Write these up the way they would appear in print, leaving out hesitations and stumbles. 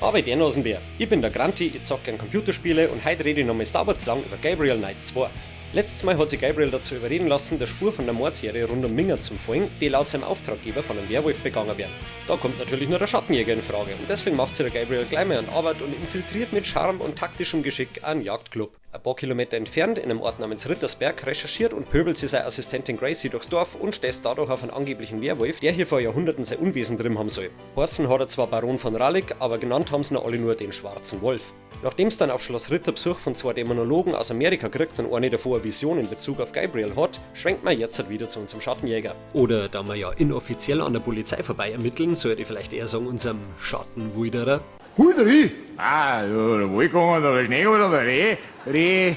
Aber der Nasenbär. Ich bin der Granti, ich zock gern Computerspiele und heute rede ich nochmal sauber zu lang über Gabriel Knight 2. Letztes Mal hat sich Gabriel dazu überreden lassen, der Spur von der Mordserie rund um Minga zu folgen, die laut seinem Auftraggeber von einem Werwolf begangen werden. Da kommt natürlich nur der Schattenjäger in Frage und deswegen macht sich der Gabriel gleich mal an Arbeit und infiltriert mit Charme und taktischem Geschick einen Jagdclub. Ein paar Kilometer entfernt, in einem Ort namens Rittersberg, recherchiert und pöbelt sie seine Assistentin Gracie durchs Dorf und stößt dadurch auf einen angeblichen Werwolf, der hier vor Jahrhunderten sein Unwesen drin haben soll. Horsten hat er zwar Baron von Rallig, aber genannt haben sie ihn alle nur den Schwarzen Wolf. Nachdem es dann auf Schloss Ritter Besuch von zwei Dämonologen aus Amerika kriegt und eine davor eine Vision in Bezug auf Gabriel hat, schwenkt man jetzt wieder zu unserem Schattenjäger. Oder da wir ja inoffiziell an der Polizei vorbei ermitteln, sollte ich vielleicht eher sagen unserem Schattenwilderer. Wilderie? Der Wolfgang oder der Schnee oder der Reh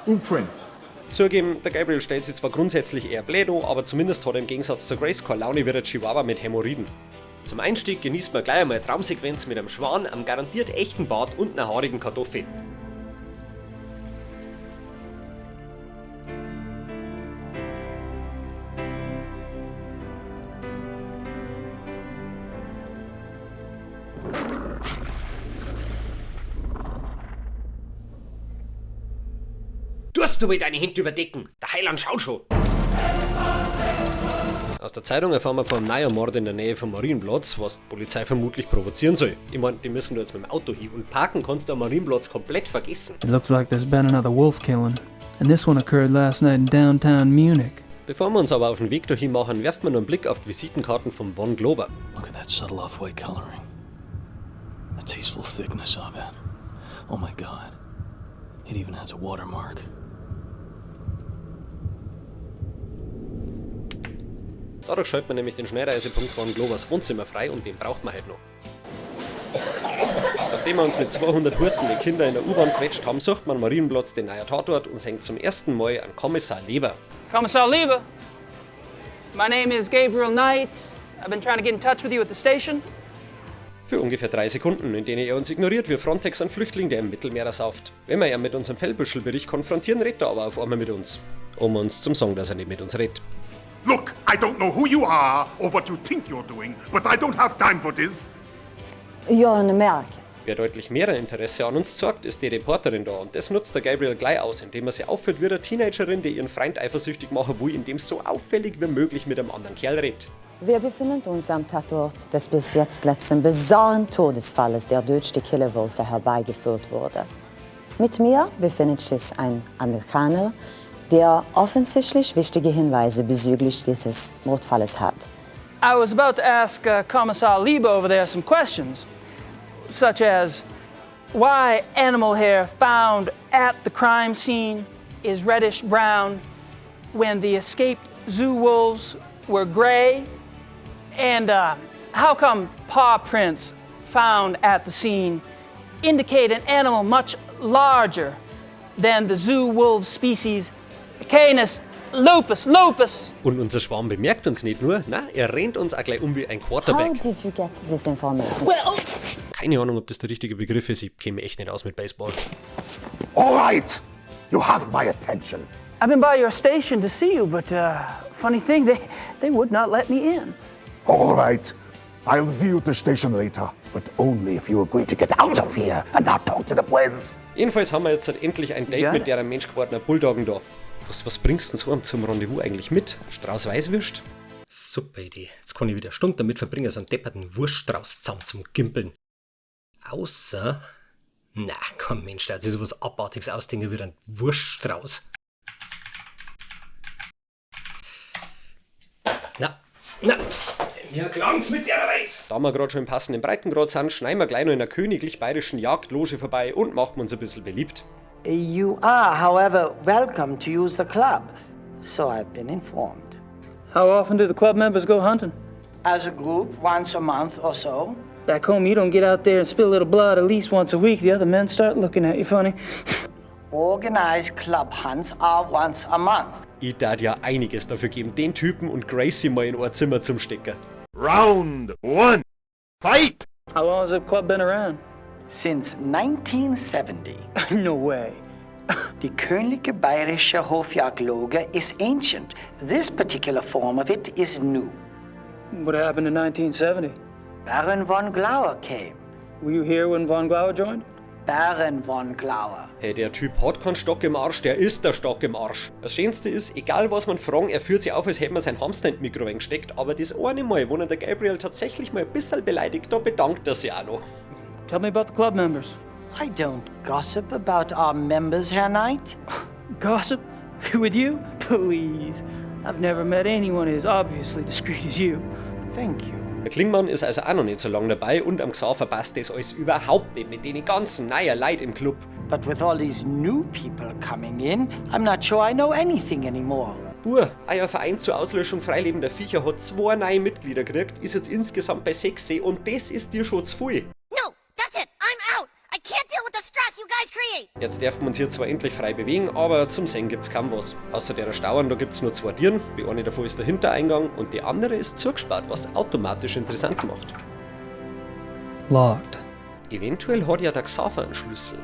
umgefallen. Zugeben, der Gabriel stellt sich zwar grundsätzlich eher blöd an, aber zumindest hat er im Gegensatz zur Grace keine Laune wie der Chihuahua mit Hämorrhoiden. Zum Einstieg genießt man gleich einmal eine Traumsequenz mit einem Schwan, einem garantiert echten Bart und einer haarigen Kartoffel. Tust du wohl deine Hände überdecken? Der Heiland schaut schon! Aus der Zeitung erfahren wir von einem neuen Mord in der Nähe vom Marienplatz, was die Polizei vermutlich provozieren soll. Ich meine, die müssen da jetzt mit dem Auto hin und parken kannst du am Marienplatz komplett vergessen. It looks like there's been another wolf killing, and this one occurred last night in downtown Munich. Bevor wir uns aber auf den Weg dahin machen, werfen wir noch einen Blick auf die Visitenkarten von Von Glober. Look at that subtle off-white coloring. The tasteful thickness of it. Oh my god. It even has a watermark. Dadurch schaltet man nämlich den Schnellreisepunkt von Globers Wohnzimmer frei und den braucht man halt noch. Nachdem wir uns mit 200 hurstenden Kindern in der U-Bahn quetscht haben, sucht man am Marienplatz den neuen Tatort und senkt zum ersten Mal an Kommissar Leber. Kommissar Leber, my name is Gabriel Knight. I've been trying to get in touch with you at the station. Für ungefähr 3 Sekunden, in denen er uns ignoriert, wie Frontex einen Flüchtling, der im Mittelmeer ersauft. Wenn wir ihn mit unserem Feldbüschelbericht konfrontieren, redet er aber auf einmal mit uns. Um uns zum sagen, dass er nicht mit uns redet. Look, I don't know who you are or what you think you're doing, but I don't have time for this. You're an American. Wer deutlich mehr Interesse an uns zeigt, ist die Reporterin da und das nutzt der Gabriel gleich aus, indem er sie aufführt wie eine Teenagerin, die ihren Freund eifersüchtig machen will, indem es so auffällig wie möglich mit einem anderen Kerl redet. Wir befinden uns am Tatort des bis jetzt letzten bizarren Todesfalles, der durch die Killerwölfe herbeigeführt wurde. Mit mir befindet sich ein Amerikaner, der offensichtlich wichtige Hinweise bezüglich dieses Mordfalles hat. I was about to ask Kommissar Leber over there some questions, such as why animal hair found at the crime scene is reddish brown when the escaped zoo wolves were gray, and how come paw prints found at the scene indicate an animal much larger than the zoo wolf species Canis lupus lupus. Und unser Schwarm bemerkt uns nicht nur, nein, er rennt uns auch gleich um wie ein How Quarterback. did you get this information? Well, Keine Ahnung, ob das der richtige Begriff ist, ich käme echt nicht aus mit Baseball. All right, you have my attention. I've been by your station to see you, but funny thing, they would not let me in. All right, I'll see you at the station later, but only if you agree to get out of here and not talk to the police. Jedenfalls haben wir jetzt halt endlich ein Date Ja. mit der Mensch gewordener Bulldoggen da. Was bringst du denn so zum Rendezvous eigentlich mit? Strauß Weißwürst? Super Idee. Jetzt kann ich wieder eine Stunde damit verbringen, so einen depperten Wurststrauß zusammen zum Gimpeln. Außer... Na, komm Mensch, da hat sich sowas Abartiges ausdenken wie ein Wurststrauß. Na, mir klang's mit der Arbeit. Da wir gerade schon im passenden Breitengrad sind, schneiden wir gleich noch in der königlich bayerischen Jagdloge vorbei und machen uns ein bisschen beliebt. You are, however, welcome to use the club, so I've been informed. How often do the club members go hunting? As a group, once a month or so. Back home, you don't get out there and spill a little blood at least once a week. The other men start looking at you funny. Organized club hunts are once a month. Ich darf ja einiges dafür geben, den Typen und Gracie mal in ein Zimmer zum Stecken. Round 1, fight! How long has the club been around? Since 1970. No way. Die Königliche Bayerische Hofjagdloge is ancient. This particular form of it is new. What happened in 1970? Baron von Glauer came. Were you here when Von Glauer joined? Baron von Glauer. Hey, der Typ hat keinen Stock im Arsch, der ist der Stock im Arsch. Das Schönste ist, egal was man fragen, er führt sich auf, als hätte man sein Hamster in Mikro gesteckt, aber das eine Mal, wo ihn der Gabriel tatsächlich mal ein bisschen beleidigt, da bedankt er sich auch noch. Tell me about the club members. I don't gossip about our members, Herr Knight. Gossip? With you? Please. I've never met anyone as obviously discreet as you. Thank you. Der Klingmann ist also auch noch nicht so lange dabei und am Xaver passt das alles überhaupt nicht mit den ganzen neuen Leuten im Club. But with all these new people coming in, I'm not sure I know anything anymore. Buh, euer Verein zur Auslöschung freilebender Viecher hat 2 neue Mitglieder gekriegt, ist jetzt insgesamt bei 6 und das ist dir schon zu viel. No, that's it. I'm out. I can't deal with the stress you guys create. Jetzt dürfen wir uns hier zwar endlich frei bewegen, aber zum Sehen gibt's kaum was. Außer der Stauern, da gibt's nur 2 Türen, die eine davon ist der Hintereingang und die andere ist zugesperrt, was automatisch interessant macht. Locked. Eventuell hat ja der Xaver einen Schlüssel.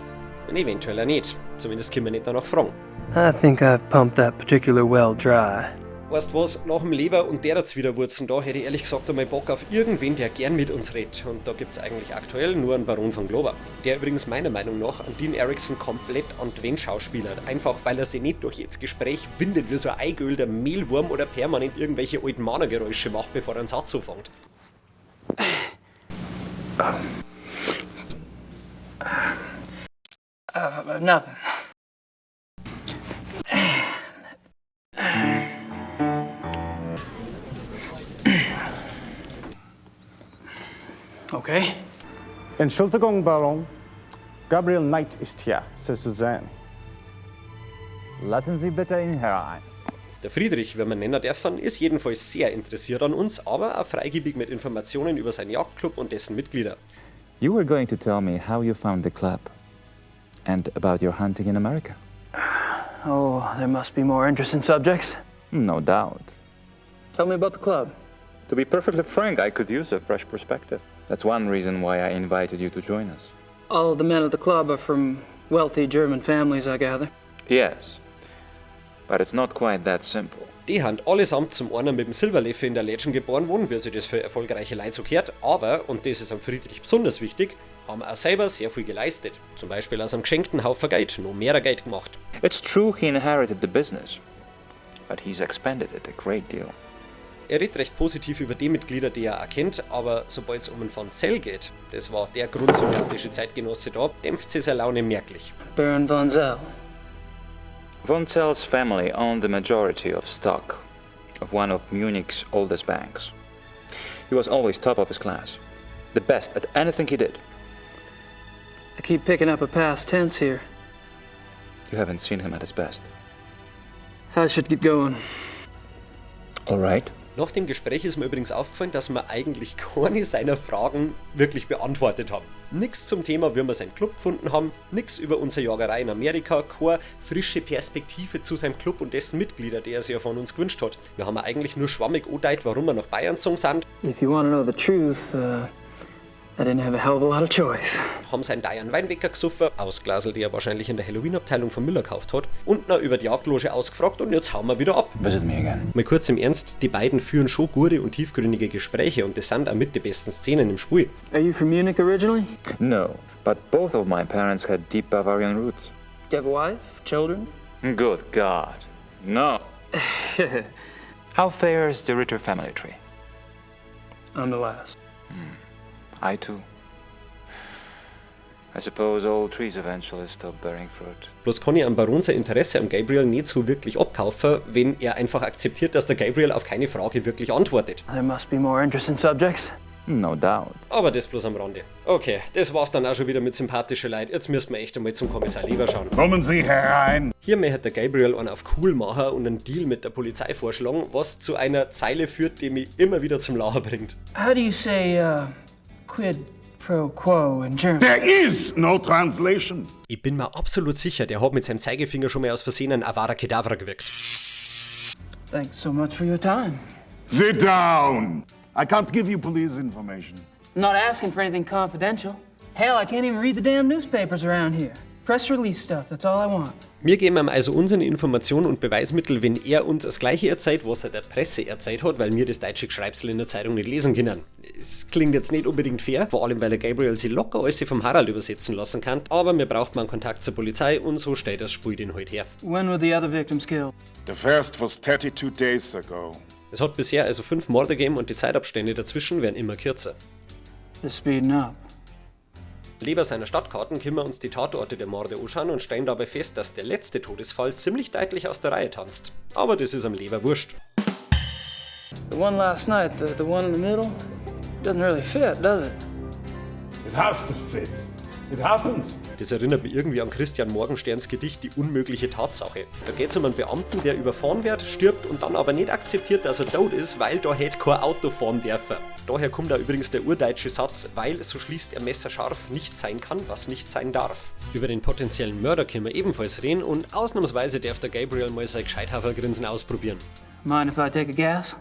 Und eventuell auch nicht. Zumindest können wir nicht danach fragen. I think I've pumped that particular well dry. Weißt was, nach dem Leber und der Zwitterwurzen da hätte ich ehrlich gesagt einmal Bock auf irgendwen, der gern mit uns redet. Und da gibt's eigentlich aktuell nur einen Baron von Glover. Der übrigens meiner Meinung nach an Dean Erickson komplett an die Wand schauspielert. Einfach weil er sich nicht durch jedes Gespräch windet wie so ein eingeölter Mehlwurm oder permanent irgendwelche alten Mannergeräusche macht, bevor er einen Satz anfängt. Nothing. Okay. Entschuldigung, Baron. Gabriel Knight ist hier, c'est Suzanne. Lassen Sie bitte ihn herein. Der Friedrich, wenn man nennen dürfen, ist jedenfalls sehr interessiert an uns, aber auch freigebig mit Informationen über seinen Jagdclub und dessen Mitglieder. You were going to tell me how you found the club and about your hunting in America. Oh, there must be more interesting subjects. No doubt. Tell me about the club. To be perfectly frank, I could use a fresh perspective. That's one reason why I invited you to join us. All of the men at the club are from wealthy German families, I gather. Yes, but it's not quite that simple. Die haben allesamt zum einen mit dem Silberleffe in der Legend geboren worden, wie sich das für erfolgreiche Leute so gehört, aber, und das ist am Friedrich besonders wichtig, haben auch selber sehr viel geleistet. Zum Beispiel aus einem geschenkten Haufen Geld noch mehr Geld gemacht. It's true he inherited the business, but he's expanded it a great deal. Er redet recht positiv über die Mitglieder, die er auch kennt, aber sobald es um den Von Zell geht, das war der grundsympathische Zeitgenosse da, dämpft sie seine Laune merklich. Baron von Zell. Von Zell's family owned the majority of stock of one of Munich's oldest banks. He was always top of his class, the best at anything he did. I keep picking up a past tense here. You haven't seen him at his best. I should get going. All right. Nach dem Gespräch ist mir übrigens aufgefallen, dass wir eigentlich keine seiner Fragen wirklich beantwortet haben. Nix zum Thema, wie wir seinen Club gefunden haben, nix über unsere Jagerei in Amerika, keine frische Perspektive zu seinem Club und dessen Mitglieder, die er sich ja von uns gewünscht hat. Wir haben eigentlich nur schwammig angedeutet, warum wir nach Bayern gezogen sind. If you want to know the truth, I didn't have a hell of a lot of choice. Haben seinen Diane Weinwecker gesoffen, ausglaselt, die er wahrscheinlich in der Halloween-Abteilung von Müller gekauft hat, und noch über die Jagdloge ausgefragt und jetzt hauen wir wieder ab. Visit me again. Mal kurz im Ernst, die beiden führen schon gute und tiefgründige Gespräche und das sind auch mit die besten Szenen im Spiel. Are you from Munich originally? No, but both of my parents had deep Bavarian roots. Do you have a wife? Children? Good God, no. How fair is the Ritter family tree? I'm the last. I too. I suppose all trees eventually stop bearing fruit. Bloß kann ich am Baron sein Interesse am Gabriel nicht so wirklich abkaufen, wenn er einfach akzeptiert, dass der Gabriel auf keine Frage wirklich antwortet. There must be more interesting subjects. No doubt. Aber das bloß am Rande. Okay, das war's dann auch schon wieder mit sympathische Leuten. Jetzt müssen wir echt einmal zum Kommissar Leber schauen. Kommen Sie herein. Hier möchte der Gabriel einen auf cool machen und einen Deal mit der Polizei vorschlagen, was zu einer Zeile führt, die mich immer wieder zum Lachen bringt. How do you say, quid pro quo in German? There is no translation. Ich bin mir absolut sicher, der hat mit seinem Zeigefinger schon mal aus Versehen ein Avada Kedavra gewirkt. Thanks so much for your time. Sit down. I can't give you police information. I'm not asking for anything confidential. Hell, I can't even read the damn newspapers around here. Press release stuff, that's all I want. Wir geben ihm also unsere Informationen und Beweismittel, wenn er uns das gleiche erzählt, was er der Presse erzählt hat, weil wir das deutsche Geschreibsel in der Zeitung nicht lesen können. Es klingt jetzt nicht unbedingt fair, vor allem weil der Gabriel sich locker alles vom Harald übersetzen lassen kann, aber wir brauchen einen Kontakt zur Polizei und so stellt das Spiel den halt her. When were the other victims killed? The first was 32 days ago. Es hat bisher also 5 Morde gegeben und die Zeitabstände dazwischen werden immer kürzer. They're speeding up. Lieber seiner Stadtkarten können wir uns die Tatorte der Morde anschauen und stellen dabei fest, dass der letzte Todesfall ziemlich deutlich aus der Reihe tanzt. Aber das ist am Leber wurscht. The one last night, the one in the middle, doesn't really fit, does it? It has to fit. It happened. Das erinnert mich irgendwie an Christian Morgensterns Gedicht Die unmögliche Tatsache. Da geht es um einen Beamten, der überfahren wird, stirbt und dann aber nicht akzeptiert, dass er tot ist, weil da hätte kein Auto fahren dürfen. Daher kommt da übrigens der urdeutsche Satz, weil, so schließt er messerscharf, nicht sein kann, was nicht sein darf. Über den potenziellen Mörder können wir ebenfalls reden und ausnahmsweise darf der Gabriel mal sein Gescheithafergrinsen ausprobieren. Mind if I take a guess?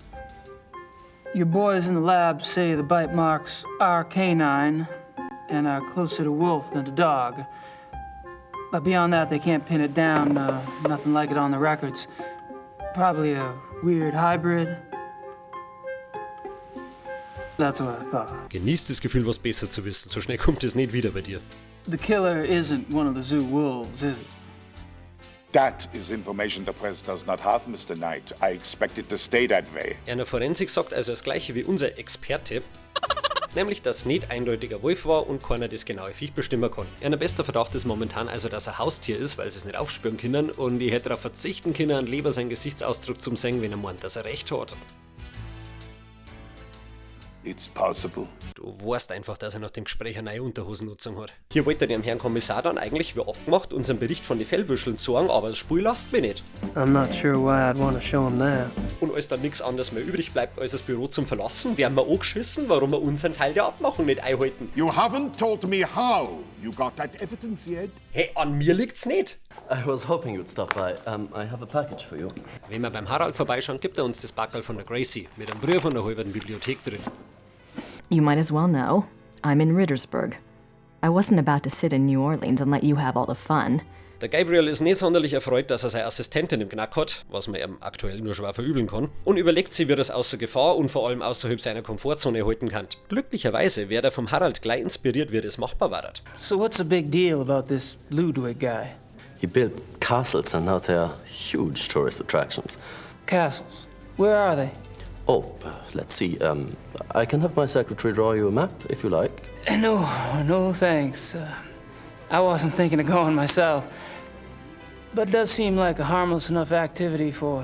Your boys in the lab say the bite marks are canine and are closer to wolf than to dog. But beyond that, they can't pin it down. Nothing like it on the records. Probably a weird hybrid. That's what I thought. Genießt das Gefühl, was besser zu wissen. So schnell kommt es nicht wieder bei dir. The killer isn't one of the zoo wolves, is it? That is information the press does not have, Mr. Knight. I expect it to stay that way. Einer Forensik sagt also das gleiche wie unser Experte. Nämlich, dass es nicht eindeutiger Wolf war und keiner das genaue Viech bestimmen kann. Ein bester Verdacht ist momentan also, dass er Haustier ist, weil sie es nicht aufspüren können und ich hätte darauf verzichten können, lieber seinen Gesichtsausdruck zum sehen, wenn er meint, dass er recht hat. It's possible. Du weißt einfach, dass er nach dem Gespräch eine neue Unterhosennutzung hat. Hier wollte er dem Herrn Kommissar dann eigentlich wie abgemacht unseren Bericht von den Fellbüscheln sagen, aber das Spiel lasst mich nicht. I'm not sure why I'd want to show him that. Und als dann nichts anderes mehr übrig bleibt, als das Büro zum Verlassen, werden wir angeschissen, warum wir unseren Teil der Abmachung nicht einhalten. You haven't told me how you got that evidence yet. Hey, an mir liegt's nicht. I was hoping you'd stop by. I have a package for you. Wenn wir beim Harald vorbeischauen, gibt er uns das Backerl von der Gracie mit einem Brief von der halben Bibliothek drin. You might as well know. I'm in Rittersburg. I wasn't about to sit in New Orleans and let you have all the fun. Der Gabriel ist nicht sonderlich erfreut, dass er seine Assistentin im Knack hat, was man ihm aktuell nur schwer verübeln kann, und überlegt sich, wie er das außer Gefahr und vor allem außerhalb seiner Komfortzone halten kann. Glücklicherweise wird er vom Harald gleich inspiriert, wie das machbar war. So what's the big deal about this Ludwig guy? He built castles and now they are huge tourist attractions. Castles? Where are they? Oh, let's see. I can have my secretary draw you a map, if you like. No thanks. I wasn't thinking of going myself. But it does seem like a harmless enough activity for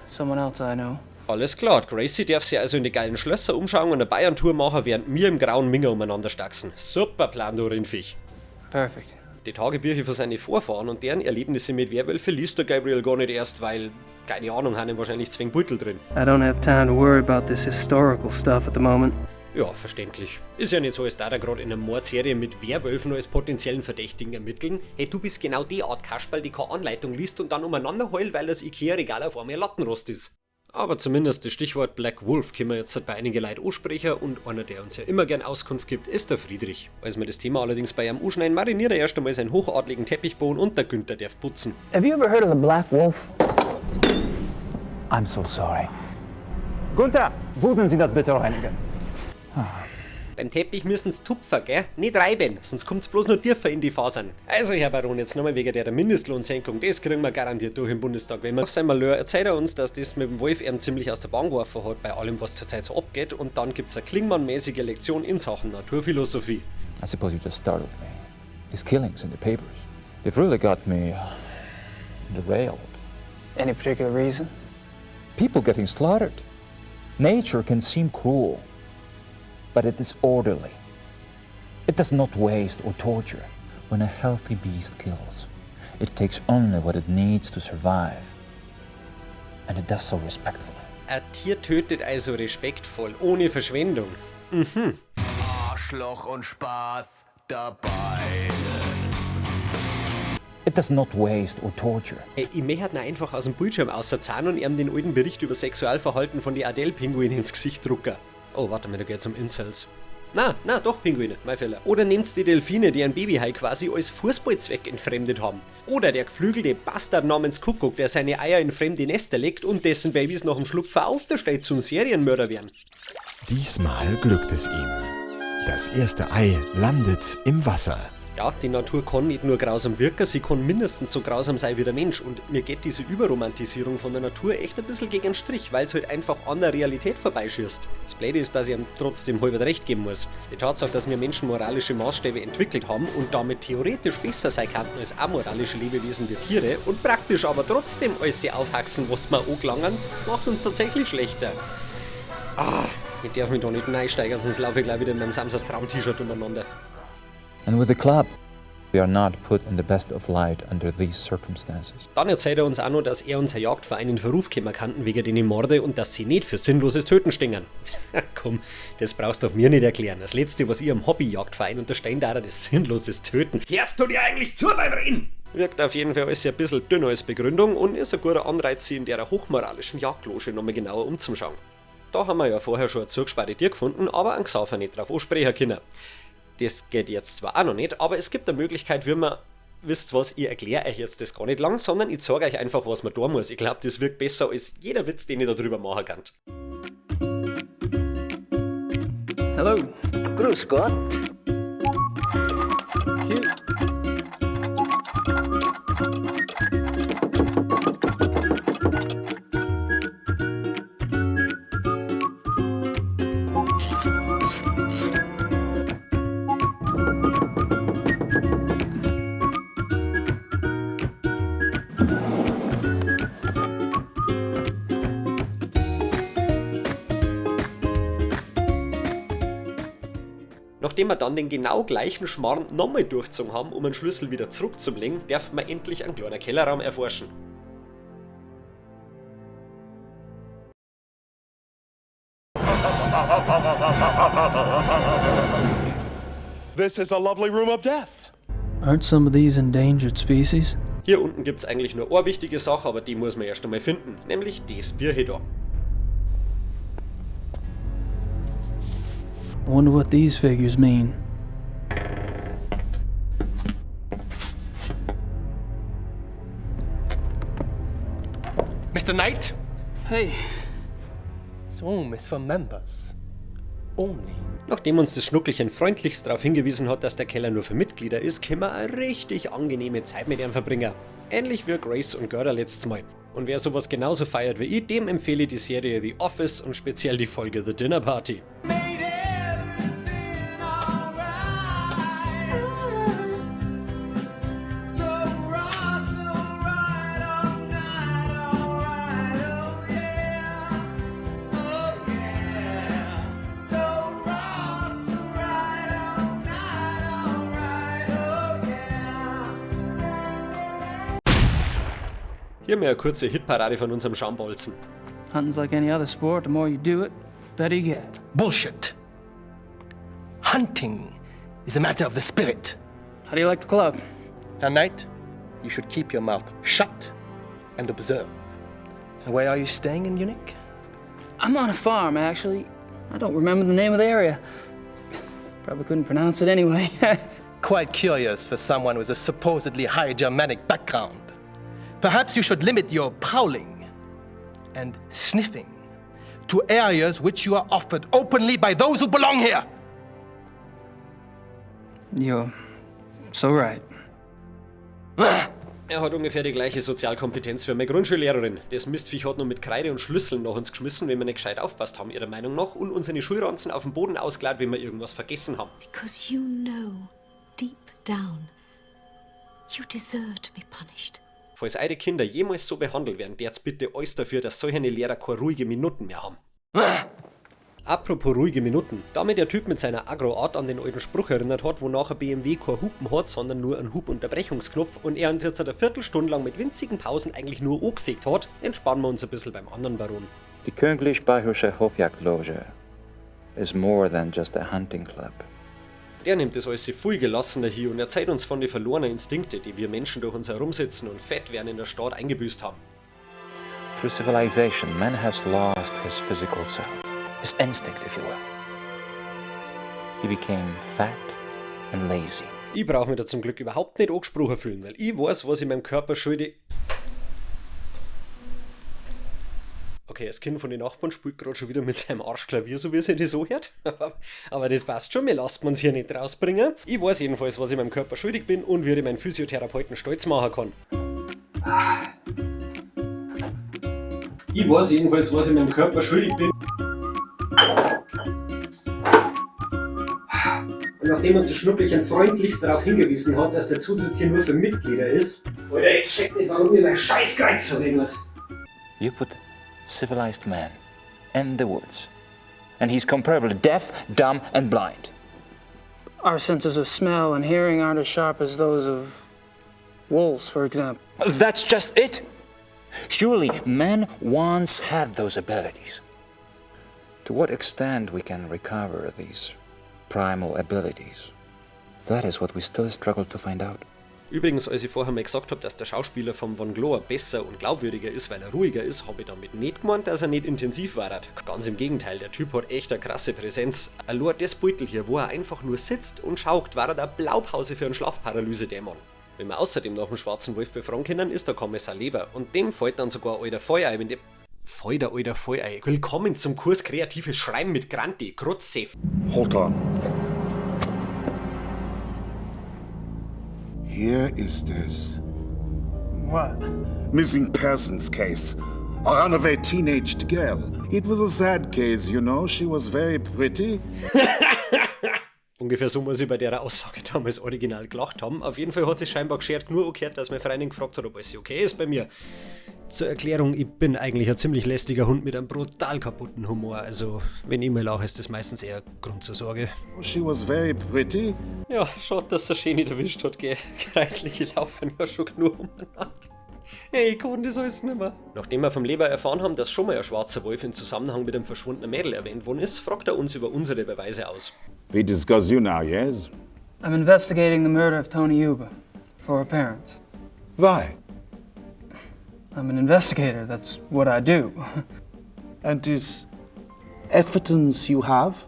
someone else I know. Alles klar, Gracie darf sich also in die geilen Schlösser umschauen und eine Bayern-Tour machen, während wir im grauen Minger umeinander stachsen. Super Plan, du Rindviech. Perfect. Die Tagebücher für seine Vorfahren und deren Erlebnisse mit Werwölfen liest der Gabriel gar nicht erst, weil, keine Ahnung, haben ihm wahrscheinlich Zwängbeutel drin. I don't have time to worry about this historical stuff at the moment. Ja, verständlich. Ist ja nicht so, als da gerade in einer Mordserie mit Werwölfen als potenziellen Verdächtigen ermitteln. Hey, du bist genau die Art Kasperl, die keine Anleitung liest und dann umeinander heult, weil das Ikea-Regal auf einmal Lattenrost ist. Aber zumindest das Stichwort Black Wolf können wir jetzt bei einigen Leuten ansprechen und einer, der uns ja immer gern Auskunft gibt, ist der Friedrich. Als wir das Thema allerdings bei ihm anschneiden, mariniert er erst einmal seinen hochadligen Teppichboden und der Günther darf putzen. Have you ever heard of the Black Wolf? I'm so sorry. Gunther, würden Sie das bitte reinigen? Beim Teppich müssen's tupfen, gell? Nicht reiben, sonst kommt's bloß nur tiefer in die Fasern. Also, Herr Baron, jetzt nochmal wegen der Mindestlohnsenkung, das kriegen wir garantiert durch im Bundestag. Wenn wir auf sein Malheur erzählt er uns, dass das mit dem Wolf eben ziemlich aus der Bahn geworfen hat, bei allem, was zurzeit so abgeht, und dann gibt's eine Klingmann-mäßige Lektion in Sachen Naturphilosophie. I suppose you just startled me. These killings in the papers, they've really got me derailed. Any particular reason? People getting slaughtered. Nature can seem cruel, but it is orderly. It does not waste or torture. When a healthy beast kills, it takes only what it needs to survive. And it does so respectfully. Ein Tier tötet also respektvoll, ohne Verschwendung. Mhm. Arschloch und Spaß dabei. It does not waste or torture. Ich möchte ihn einfach aus dem Bildschirm auserzahlen und ihm den alten Bericht über Sexualverhalten von den Adele-Pinguinen ins Gesicht drucken. Oh, warte mal, da geht's um Incels. Na, doch Pinguine, mein Fehler. Oder nehmt's die Delfine, die ein Babyhai quasi als Fußballzweck entfremdet haben. Oder der geflügelte Bastard namens Kuckuck, der seine Eier in fremde Nester legt und dessen Babys nach dem Schlupfer aufgestellt zum Serienmörder werden. Diesmal glückt es ihm. Das erste Ei landet im Wasser. Ja, die Natur kann nicht nur grausam wirken, sie kann mindestens so grausam sein wie der Mensch. Und mir geht diese Überromantisierung von der Natur echt ein bisschen gegen den Strich, weil es halt einfach an der Realität vorbeischießt. Das Blöde ist, dass ich ihm trotzdem halb recht geben muss. Die Tatsache, dass wir Menschen moralische Maßstäbe entwickelt haben und damit theoretisch besser sein könnten als amoralische Lebewesen wie Tiere und praktisch aber trotzdem alles aufhaxen, was wir angelangen, macht uns tatsächlich schlechter. Ich darf mich da nicht reinsteigen, sonst laufe ich gleich wieder in meinem Samsas Traum-T-Shirt umeinander. And with the club, we are not put in the best of light under these circumstances. Dann erzählt er uns auch noch, dass er unser Jagdverein in Verruf kommen kann wegen den Morde und dass sie nicht für sinnloses Töten stehen. Komm, das brauchst du doch mir nicht erklären. Das Letzte, was ich am Hobbyjagdverein unterstehen darf, ist sinnloses Töten. Hörst du dir eigentlich zu beim Reden? Wirkt auf jeden Fall alles ein bisschen dünn als Begründung und ist ein guter Anreiz, sich in der hochmoralischen Jagdloge nochmal genauer umzuschauen. Da haben wir ja vorher schon ein zugesperrte Tier gefunden, aber einen Gesaufer nicht drauf ansprechen können. Das geht jetzt zwar auch noch nicht, aber es gibt eine Möglichkeit, wie man, wisst was, ich erkläre euch jetzt das gar nicht lang, sondern ich zeige euch einfach, was man tun muss. Ich glaube, das wirkt besser als jeder Witz, den ich da drüber machen kann. Hallo. Grüß Gott. Nachdem wir dann den genau gleichen Schmarrn nochmal durchgezogen haben, um den Schlüssel wieder zurückzulegen, dürfen wir endlich einen kleinen Kellerraum erforschen. This is a lovely room of death. Aren't some of these endangered species? Hier unten gibt es eigentlich nur eine wichtige Sache, aber die muss man erst einmal finden, nämlich das Bier hier da. I wonder what these figures mean. Mr. Knight? Hey. This room is for members. Only. Nachdem uns das Schnuckelchen freundlichst darauf hingewiesen hat, dass der Keller nur für Mitglieder ist, können wir eine richtig angenehme Zeit mit ihm verbringen. Ähnlich wie Grace und Gerda letztes Mal. Und wer sowas genauso feiert wie ich, dem empfehle ich die Serie The Office und speziell die Folge The Dinner Party. Hier mal eine kurze Hitparade von unserem Schambolzen. Hunting's like any other sport. The more you do it, the better you get. Bullshit. Hunting is a matter of the spirit. How do you like the club? At night, you should keep your mouth shut and observe. And where are you staying in Munich? I'm on a farm, actually. I don't remember the name of the area. Probably couldn't pronounce it anyway. Quite curious for someone with a supposedly high Germanic background. Perhaps you should limit your prowling and sniffing to areas which you are offered openly by those who belong here. You're so right. Er hat ungefähr die gleiche Sozialkompetenz wie meine Grundschullehrerin. Das Mistviech hat nur mit Kreide und Schlüsseln nach uns geschmissen, wenn wir nicht gescheit aufpasst haben, ihrer Meinung nach, und unsere Schulranzen auf dem Boden ausgeladen, wenn wir irgendwas vergessen haben. Because you know, deep down, you deserve to be punished. Falls eure Kinder jemals so behandelt werden, dert's bitte alles dafür, dass solche Lehrer keine ruhige Minuten mehr haben. Apropos ruhige Minuten, da mir der Typ mit seiner Agro-Art an den alten Spruch erinnert hat, wonach ein BMW kein Hupen hat, sondern nur einen Hubunterbrechungsknopf und er uns jetzt eine Viertelstunde lang mit winzigen Pausen eigentlich nur angefegt hat, entspannen wir uns ein bisschen beim anderen Baron. Die Königlich Bayerische Hofjagdloge is more than just a hunting club. Der nimmt das alles viel gelassener hier und erzählt uns von den verlorenen Instinkten, die wir Menschen durch uns herumsitzen und fett werden in der Stadt eingebüßt haben. Through civilization, man has lost his physical self, his instinct, if you will. he became fat and lazy. Ich brauche mich da zum Glück überhaupt nicht angesprochen fühlen, weil ich weiß, was ich meinem Körper schulde. Okay, das Kind von den Nachbarn spielt gerade schon wieder mit seinem Arschklavier, so wie sich das so hört. Aber das passt schon, wir lassen uns hier nicht rausbringen. Ich weiß jedenfalls, was ich meinem Körper schuldig bin und wie ich meinen Physiotherapeuten stolz machen kann. Ich weiß jedenfalls, was ich meinem Körper schuldig bin. Und nachdem uns der Schnuppelchen freundlichst darauf hingewiesen hat, dass der Zutritt hier nur für Mitglieder ist, Alter, ich check nicht, warum mir mein Scheißkreuz so regnet. You put civilized man in the woods, and he's comparably deaf, dumb, and blind. Our senses of smell and hearing aren't as sharp as those of wolves, for example. That's just it. Surely man once had those abilities. To what extent we can recover these primal abilities, that is what we still struggle to find out. Übrigens, als ich vorher mal gesagt habe, dass der Schauspieler von Von Gloer besser und glaubwürdiger ist, weil er ruhiger ist, habe ich damit nicht gemeint, dass er nicht intensiv war. Ganz im Gegenteil, der Typ hat echt eine krasse Präsenz. Allein das Beutel hier, wo er einfach nur sitzt und schaukt, war er der Blaupause für einen Schlafparalyse-Dämon. Wenn wir außerdem nach dem Schwarzen Wolf befragen können, ist der Kommissar Leber und dem fällt dann sogar alter Feuerei, wenn der... Alter Feuerei. Willkommen zum Kurs Kreatives Schreiben mit Granti, Krutzsef. Hold on. Here is this. What? Missing persons case. A runaway teenaged girl. It was a sad case, you know. She was very pretty. Ungefähr so muss ich bei der Aussage damals original gelacht haben. Auf jeden Fall hat sich scheinbar geschert nur angehört, dass meine Freundin gefragt hat, ob alles okay ist bei mir. Zur Erklärung, ich bin eigentlich ein ziemlich lästiger Hund mit einem brutal kaputten Humor. Also, wenn ich mal lache, ist das meistens eher Grund zur Sorge. She was very pretty. Ja, schade, dass er schön nicht erwischt hat, gell. Kreisliche laufen ja schon genug umeinander. Hey, ich kann das alles nicht mehr. Nachdem wir vom Leber erfahren haben, dass schon mal ein schwarzer Wolf in Zusammenhang mit einem verschwundenen Mädel erwähnt worden ist, fragt er uns über unsere Beweise aus. We discuss you now, yes? I'm investigating the murder of Tony Yuba for her parents. Why? I'm an investigator, that's what I do. And is evidence you have?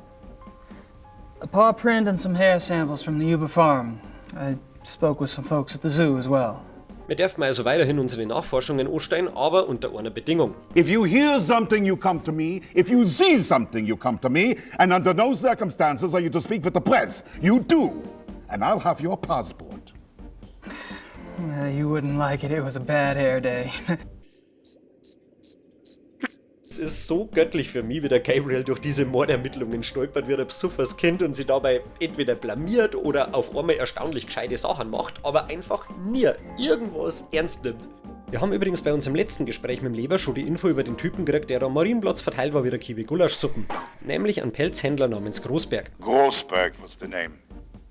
A paw print and some hair samples from the Yuba farm. I spoke with some folks at the zoo as well. Wir dürfen also weiterhin unsere Nachforschungen anstellen, aber unter einer Bedingung. If you hear something, you come to me. If you see something, you come to me. And under no circumstances are you to speak with the press. You do. And I'll have your passport. You wouldn't like it. It was a bad hair day. Es ist so göttlich für mich, wie der Gabriel durch diese Mordermittlungen stolpert wie ein besoffenes Kind und sie dabei entweder blamiert oder auf einmal erstaunlich gescheite Sachen macht, aber einfach nie irgendwas ernst nimmt. Wir haben übrigens bei unserem letzten Gespräch mit dem Leber schon die Info über den Typen gekriegt, der am Marienplatz verteilt war wie der Kiwi Gulaschsuppen. Nämlich einen Pelzhändler namens Großberg. Großberg was the name.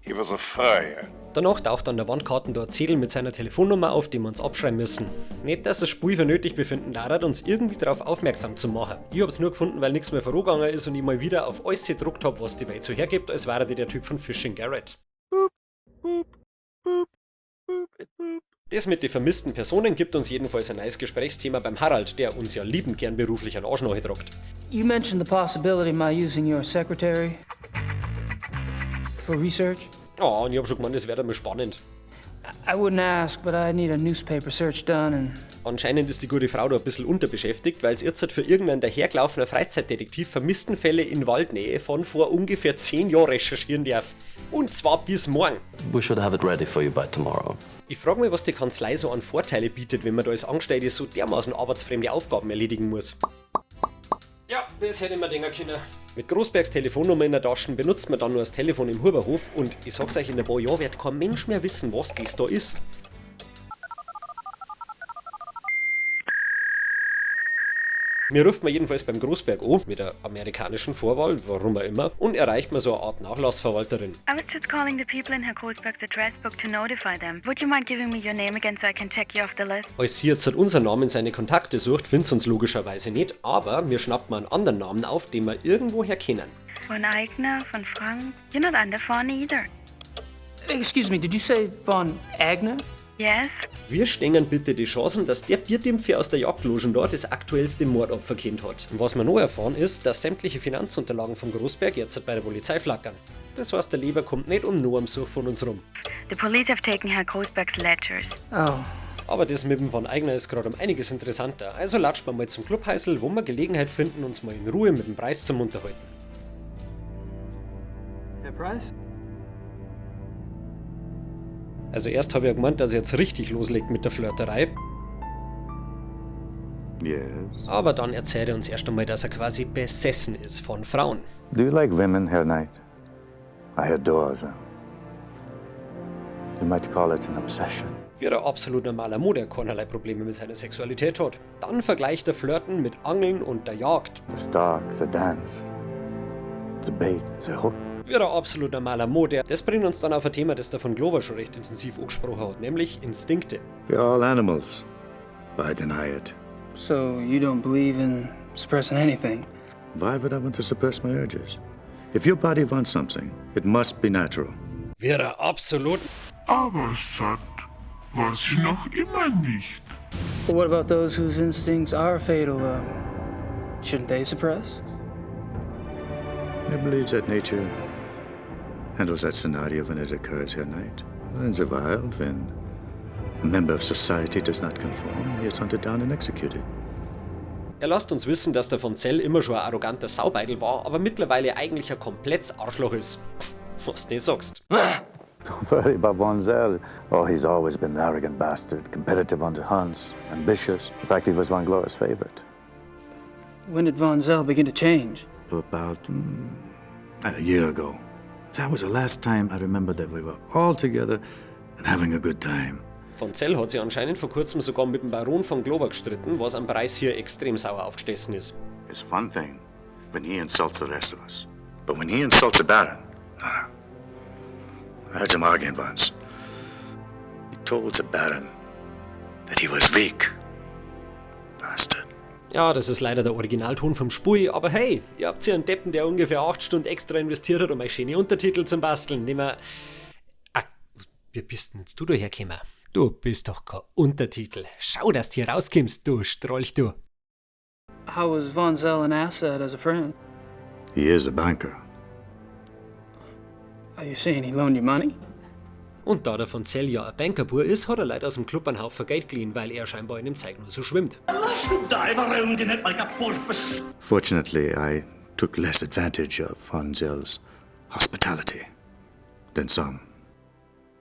He was a furrier. Danach taucht an der Wandkarten dort Zettel mit seiner Telefonnummer auf, die wir uns abschreiben müssen. Nicht, dass das Spiel für nötig befinden daran, uns irgendwie darauf aufmerksam zu machen. Ich hab's nur gefunden, weil nichts mehr vorangegangen ist und ich mal wieder auf alles gedruckt hab, was die Welt so hergibt, als wäre der Typ von Fishing Garrett. Das mit den vermissten Personen gibt uns jedenfalls ein neues Gesprächsthema beim Harald, der uns ja liebend gern beruflich an Arsch nachgedruckt. You mentioned the possibility of my using your secretary for research. Ja, und ich hab schon gemeint, das wäre mal spannend. I wouldn't ask, but I need a newspaper search done and... Anscheinend ist die gute Frau da ein bisschen unterbeschäftigt, weil es jetzt für irgendeinen dahergelaufener Freizeitdetektiv vermissten Fälle in Waldnähe von vor ungefähr 10 Jahren recherchieren darf. Und zwar bis morgen. We should have it ready for you by tomorrow. Ich frage mich, was die Kanzlei so an Vorteile bietet, wenn man da als Angestellte so dermaßen arbeitsfremde Aufgaben erledigen muss. Ja, das hätte man denken können. Mit Großbergs Telefonnummer in der Tasche benutzt man dann nur das Telefon im Huberhof und ich sag's euch, in ein paar Jahren wird kein Mensch mehr wissen, was das da ist. Mir ruft man jedenfalls beim Großberg an, mit der amerikanischen Vorwahl, warum auch immer, und erreicht man so eine Art Nachlassverwalterin. I was just calling the people in Herr Großberg's address book to notify them. Would you mind giving me your name again so I can check you off the list? Als sie jetzt unseren Namen seine Kontakte sucht, find's uns logischerweise nicht, aber mir schnappt man einen anderen Namen auf, den wir irgendwoher kennen. Von Eigner, von Frank. You're not under Von either. Excuse me, did you say Von Agner? Yes. Wir stehen bitte die Chancen, dass der Bierdimpfe aus der Jagdlogen dort das aktuellste Mordopfer kennt hat. Und was wir noch erfahren ist, dass sämtliche Finanzunterlagen vom Großberg jetzt bei der Polizei flackern. Das heißt, der Leber kommt nicht um nur am Besuch von uns rum. The police have taken Herr Großbergs ledgers. Oh. Aber das mit dem Van Eigner ist gerade um einiges interessanter. Also latscht man mal zum Clubhäusl, wo wir Gelegenheit finden, uns mal in Ruhe mit dem Preis zum Unterhalten. Der Preis? Also erst habe ich ja gemeint, dass er jetzt richtig loslegt mit der Flirterei. Yes. Aber dann erzählt er uns erst einmal, dass er quasi besessen ist von Frauen. Do you like women, Herr Knight? I adore them. You might call it an obsession. Wie ein absolut normaler Mo, der keinerlei Probleme mit seiner Sexualität hat. Dann vergleicht er Flirten mit Angeln und der Jagd. The stalk, the dance, the bait, the hook. Wie ein absolut normaler Mo, das bringt uns dann auf ein Thema, das der von Glover schon recht intensiv angesprochen hat, nämlich Instinkte. We're all animals, but I deny it. So you don't believe in suppressing anything? Why would I want to suppress my urges? If your body wants something, it must be natural. Wie ein absolut... Aber satt war sie noch immer nicht. But what about those whose instincts are fatal? Shouldn't they suppress? I believe that nature handles that scenario when it occurs, Herr Knight. In the wild, when a member of society does not conform, he is hunted down and executed. Er lässt uns wissen, dass der von Zell immer schon ein arroganter Saubeidel war, aber mittlerweile eigentlich ein komplettes Arschloch ist. Was du nicht sagst. Don't worry about Von Zell. Oh, he's always been an arrogant bastard, competitive on the hunts, ambitious. In fact, he was Von Glover's favorite. When did Von Zell begin to change? About a year ago. That was the last time I remember that we were all together and having a good time. Von Zell hat sich anscheinend vor kurzem sogar mit dem Baron von Glover gestritten, was am Preis hier extrem sauer aufgestoßen ist. It's one thing when he insults the rest of us, but when he insults the Baron, no. I heard him arguing once. He told the Baron that he was weak. Bastard. Ja, das ist leider der Originalton vom Spui, aber hey, ihr habt hier einen Deppen, der ungefähr 8 Stunden extra investiert hat, um euch schöne Untertitel zu basteln. Nehmen wir... Ah, wie bist denn jetzt du da hergekommen? Du bist doch kein Untertitel. Schau, dass du hier rauskommst, du Strolch, du. How was Von Zell an asset as a friend? He is a banker. Are you saying he loaned you money? Und da der von Zell ja ein Bankerbur ist, hat er leider aus dem Club einen Haufen Geld geliehen, weil er scheinbar in dem Zeug nur so schwimmt. Fortunately, I took less advantage of Von Zell's hospitality than some.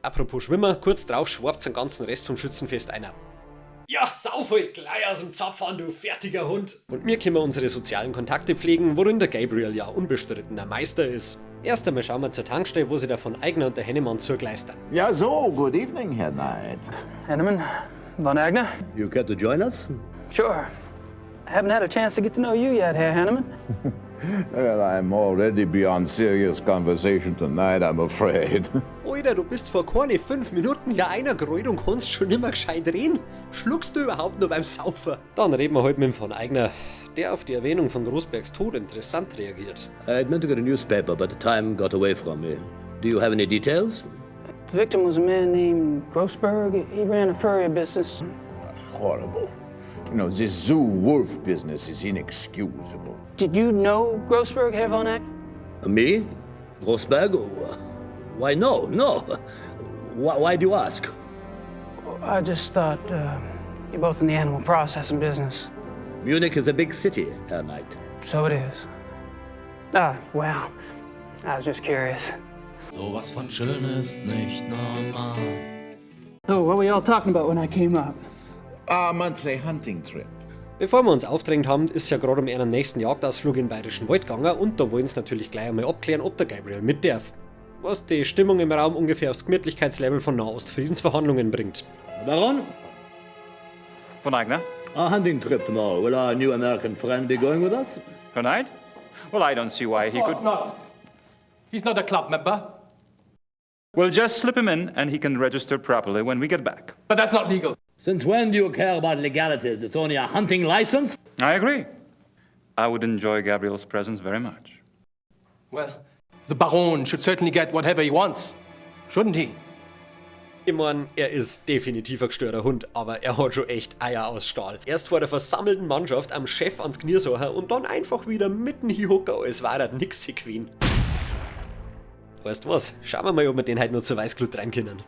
Apropos Schwimmer, kurz drauf schwappt den ganzen Rest vom Schützenfest einer. Ja, sauf halt gleich aus dem Zapf an, du fertiger Hund! Und wir können unsere sozialen Kontakte pflegen, worin der Gabriel ja unbestrittener Meister ist. Erst einmal schauen wir zur Tankstelle, wo sie der von Eigner und der Hennemann zugleistern. Ja, so, good evening, Herr Knight. Henneman, Von Eigner? You care to join us? Sure. I haven't had a chance to get to know you yet, Herr Henneman. Well, I'm already beyond serious conversation tonight, I'm afraid. Alter, du bist vor keine 5 Minuten ja einer gerollt und kannst schon nimmer gescheit reden. Schluckst du überhaupt nur beim Saufen? Dann reden wir heute mit dem von Eigner, der auf die Erwähnung von Großbergs Tod interessant reagiert. I'd meant to get a newspaper, but the time got away from me. Do you have any details? The victim was a man named Grossberg. He ran a furrier business. Horrible. You know, this zoo wolf business is inexcusable. Did you know Grossberg, Herr Von Eigner? Me? Grossberg? Why, no. Why do you ask? I just thought you're both in the animal processing business. Munich is a big city, Herr Knight. So it is. Well, I was just curious. Sowas von schön ist nicht normal. So, what were y'all talking about when I came up? Our monthly hunting trip. Bevor wir uns aufdrängt haben, ist ja gerade um einen nächsten Jagdausflug in den Bayerischen Wald gegangen und da wollen sie natürlich gleich einmal abklären, ob der Gabriel mit darf. Was die Stimmung im Raum ungefähr aufs Gemütlichkeitslevel von Nahostfriedensverhandlungen bringt. Baron? Von Eigner? Our hunting trip tomorrow. Will our new American friend be going with us? Tonight? Well, I don't see why he could... Of course not. He's not a club member. We'll just slip him in and he can register properly when we get back. But that's not legal. Since when do you care about legalities? It's only a hunting license? I agree. I would enjoy Gabriel's presence very much. Well, the Baron should certainly get whatever he wants, shouldn't he? Ich mein, er ist definitiv ein gestörter Hund, aber er hat schon echt Eier aus Stahl. Erst vor der versammelten Mannschaft am Chef ans Knie sachen und dann einfach wieder mitten hinhocken, als war das nix Queen. Weißt was, schauen wir mal, ob wir den heute noch zur Weißglut rein können.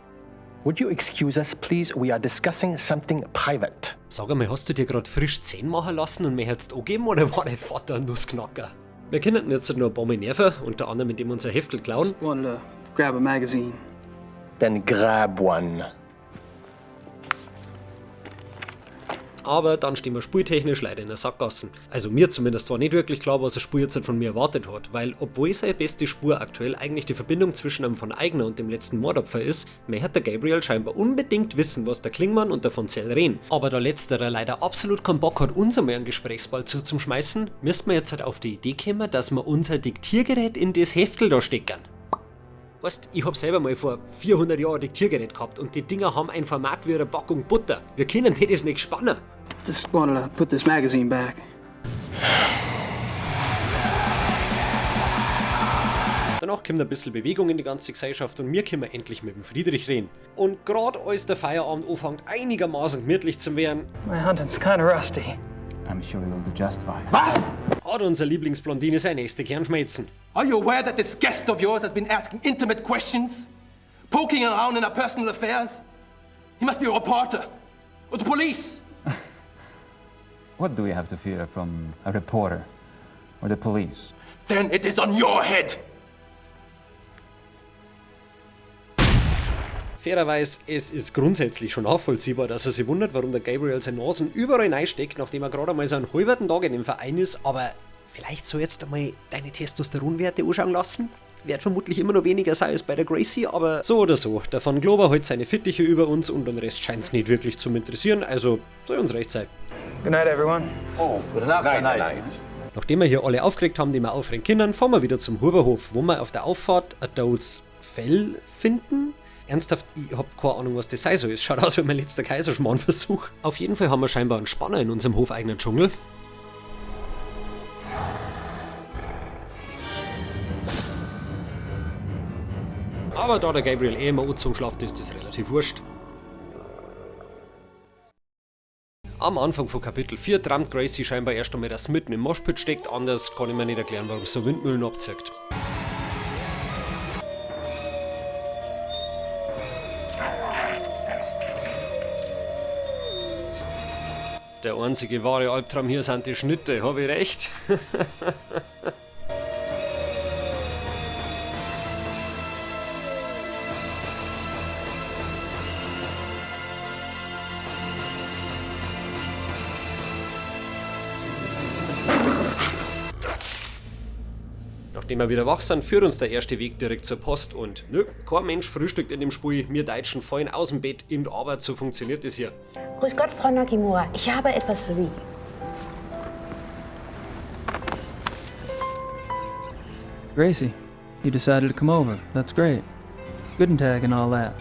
Would you excuse us, please? We are discussing something private. Sag einmal, hast du dir gerade frisch Zähne machen lassen und mir hättest angeben oder war dein Vater ein Nussknacker? Wir können jetzt noch ein paar Mal nerven, unter anderem indem wir unser Heftel klauen. Just wanted to grab a magazine. Then grab one. Aber dann stehen wir spieltechnisch leider in der Sackgassen. Also mir zumindest war nicht wirklich klar, was das Spiel jetzt von mir erwartet hat, weil obwohl seine beste Spur aktuell eigentlich die Verbindung zwischen einem von Aigner und dem letzten Mordopfer ist, möchte der Gabriel scheinbar unbedingt wissen, was der Klingmann und der von Zell reden. Aber da letzterer leider absolut keinen Bock hat, uns einmal einen Gesprächsball zuzuschmeißen, müssten wir jetzt halt auf die Idee kommen, dass wir unser Diktiergerät in das Heftel da stecken. Weißt, ich hab selber mal vor 400 Jahren ein Diktiergerät gehabt und die Dinger haben ein Format wie eine Packung Butter. Wir können das nicht spannen. Just wanted to put this magazine back. Danach kommt ein bisschen Bewegung in die ganze Gesellschaft und wir können endlich mit dem Friedrich reden. Und gerade als der Feierabend anfängt einigermaßen gemütlich zu werden, My hunting's kinda rusty. I'm sure you'll do just fine. Was? hat unser Lieblingsblondine seine nächste Kernschmelzen. Are you aware that this guest of yours has been asking intimate questions? Poking around in our personal affairs? He must be a reporter. Or the police. What do we have to fear from a reporter or the police? Then it is on your head. Fairerweise, es ist grundsätzlich schon nachvollziehbar, dass er sich wundert, warum der Gabriel seine Nasen überall reinsteckt, nachdem er gerade einmal so einen halben Tag in dem Verein ist, aber vielleicht so jetzt einmal deine Testosteronwerte anschauen lassen? Wird vermutlich immer noch weniger sein als bei der Gracie, aber so oder so, der Van Glover hält seine Fittiche über uns und den Rest scheint es nicht wirklich zu interessieren, also soll uns recht sein. Good night, everyone. Oh, good night. Nachdem wir hier alle aufgeregt haben, die wir aufregen können, fahren wir wieder zum Huberhof, wo wir auf der Auffahrt ein Toads Fell finden. Ernsthaft, ich hab keine Ahnung, was das sein soll. Es schaut aus wie mein letzter Kaiserschmarrnversuch. Auf jeden Fall haben wir scheinbar einen Spanner in unserem hofeigenen Dschungel. Aber da der Gabriel eh immer angezogen schlaft, ist das relativ wurscht. Am Anfang von Kapitel 4 träumt Gracie scheinbar erst einmal, dass sie mitten im Moshpit steckt, anders kann ich mir nicht erklären, warum es so Windmühlen abzieht. Der einzige wahre Albtraum hier sind die Schnitte, habe ich recht? Nachdem wir wieder wach sind, führt uns der erste Weg direkt zur Post und nö, kein Mensch frühstückt in dem Spiel. Wir Deutschen fallen aus dem Bett in die Arbeit, so funktioniert das hier. Grüß Gott, Frau Nakimura. Ich habe etwas für Sie. Gracie, you decided to come over. That's great. Goodentag and all that.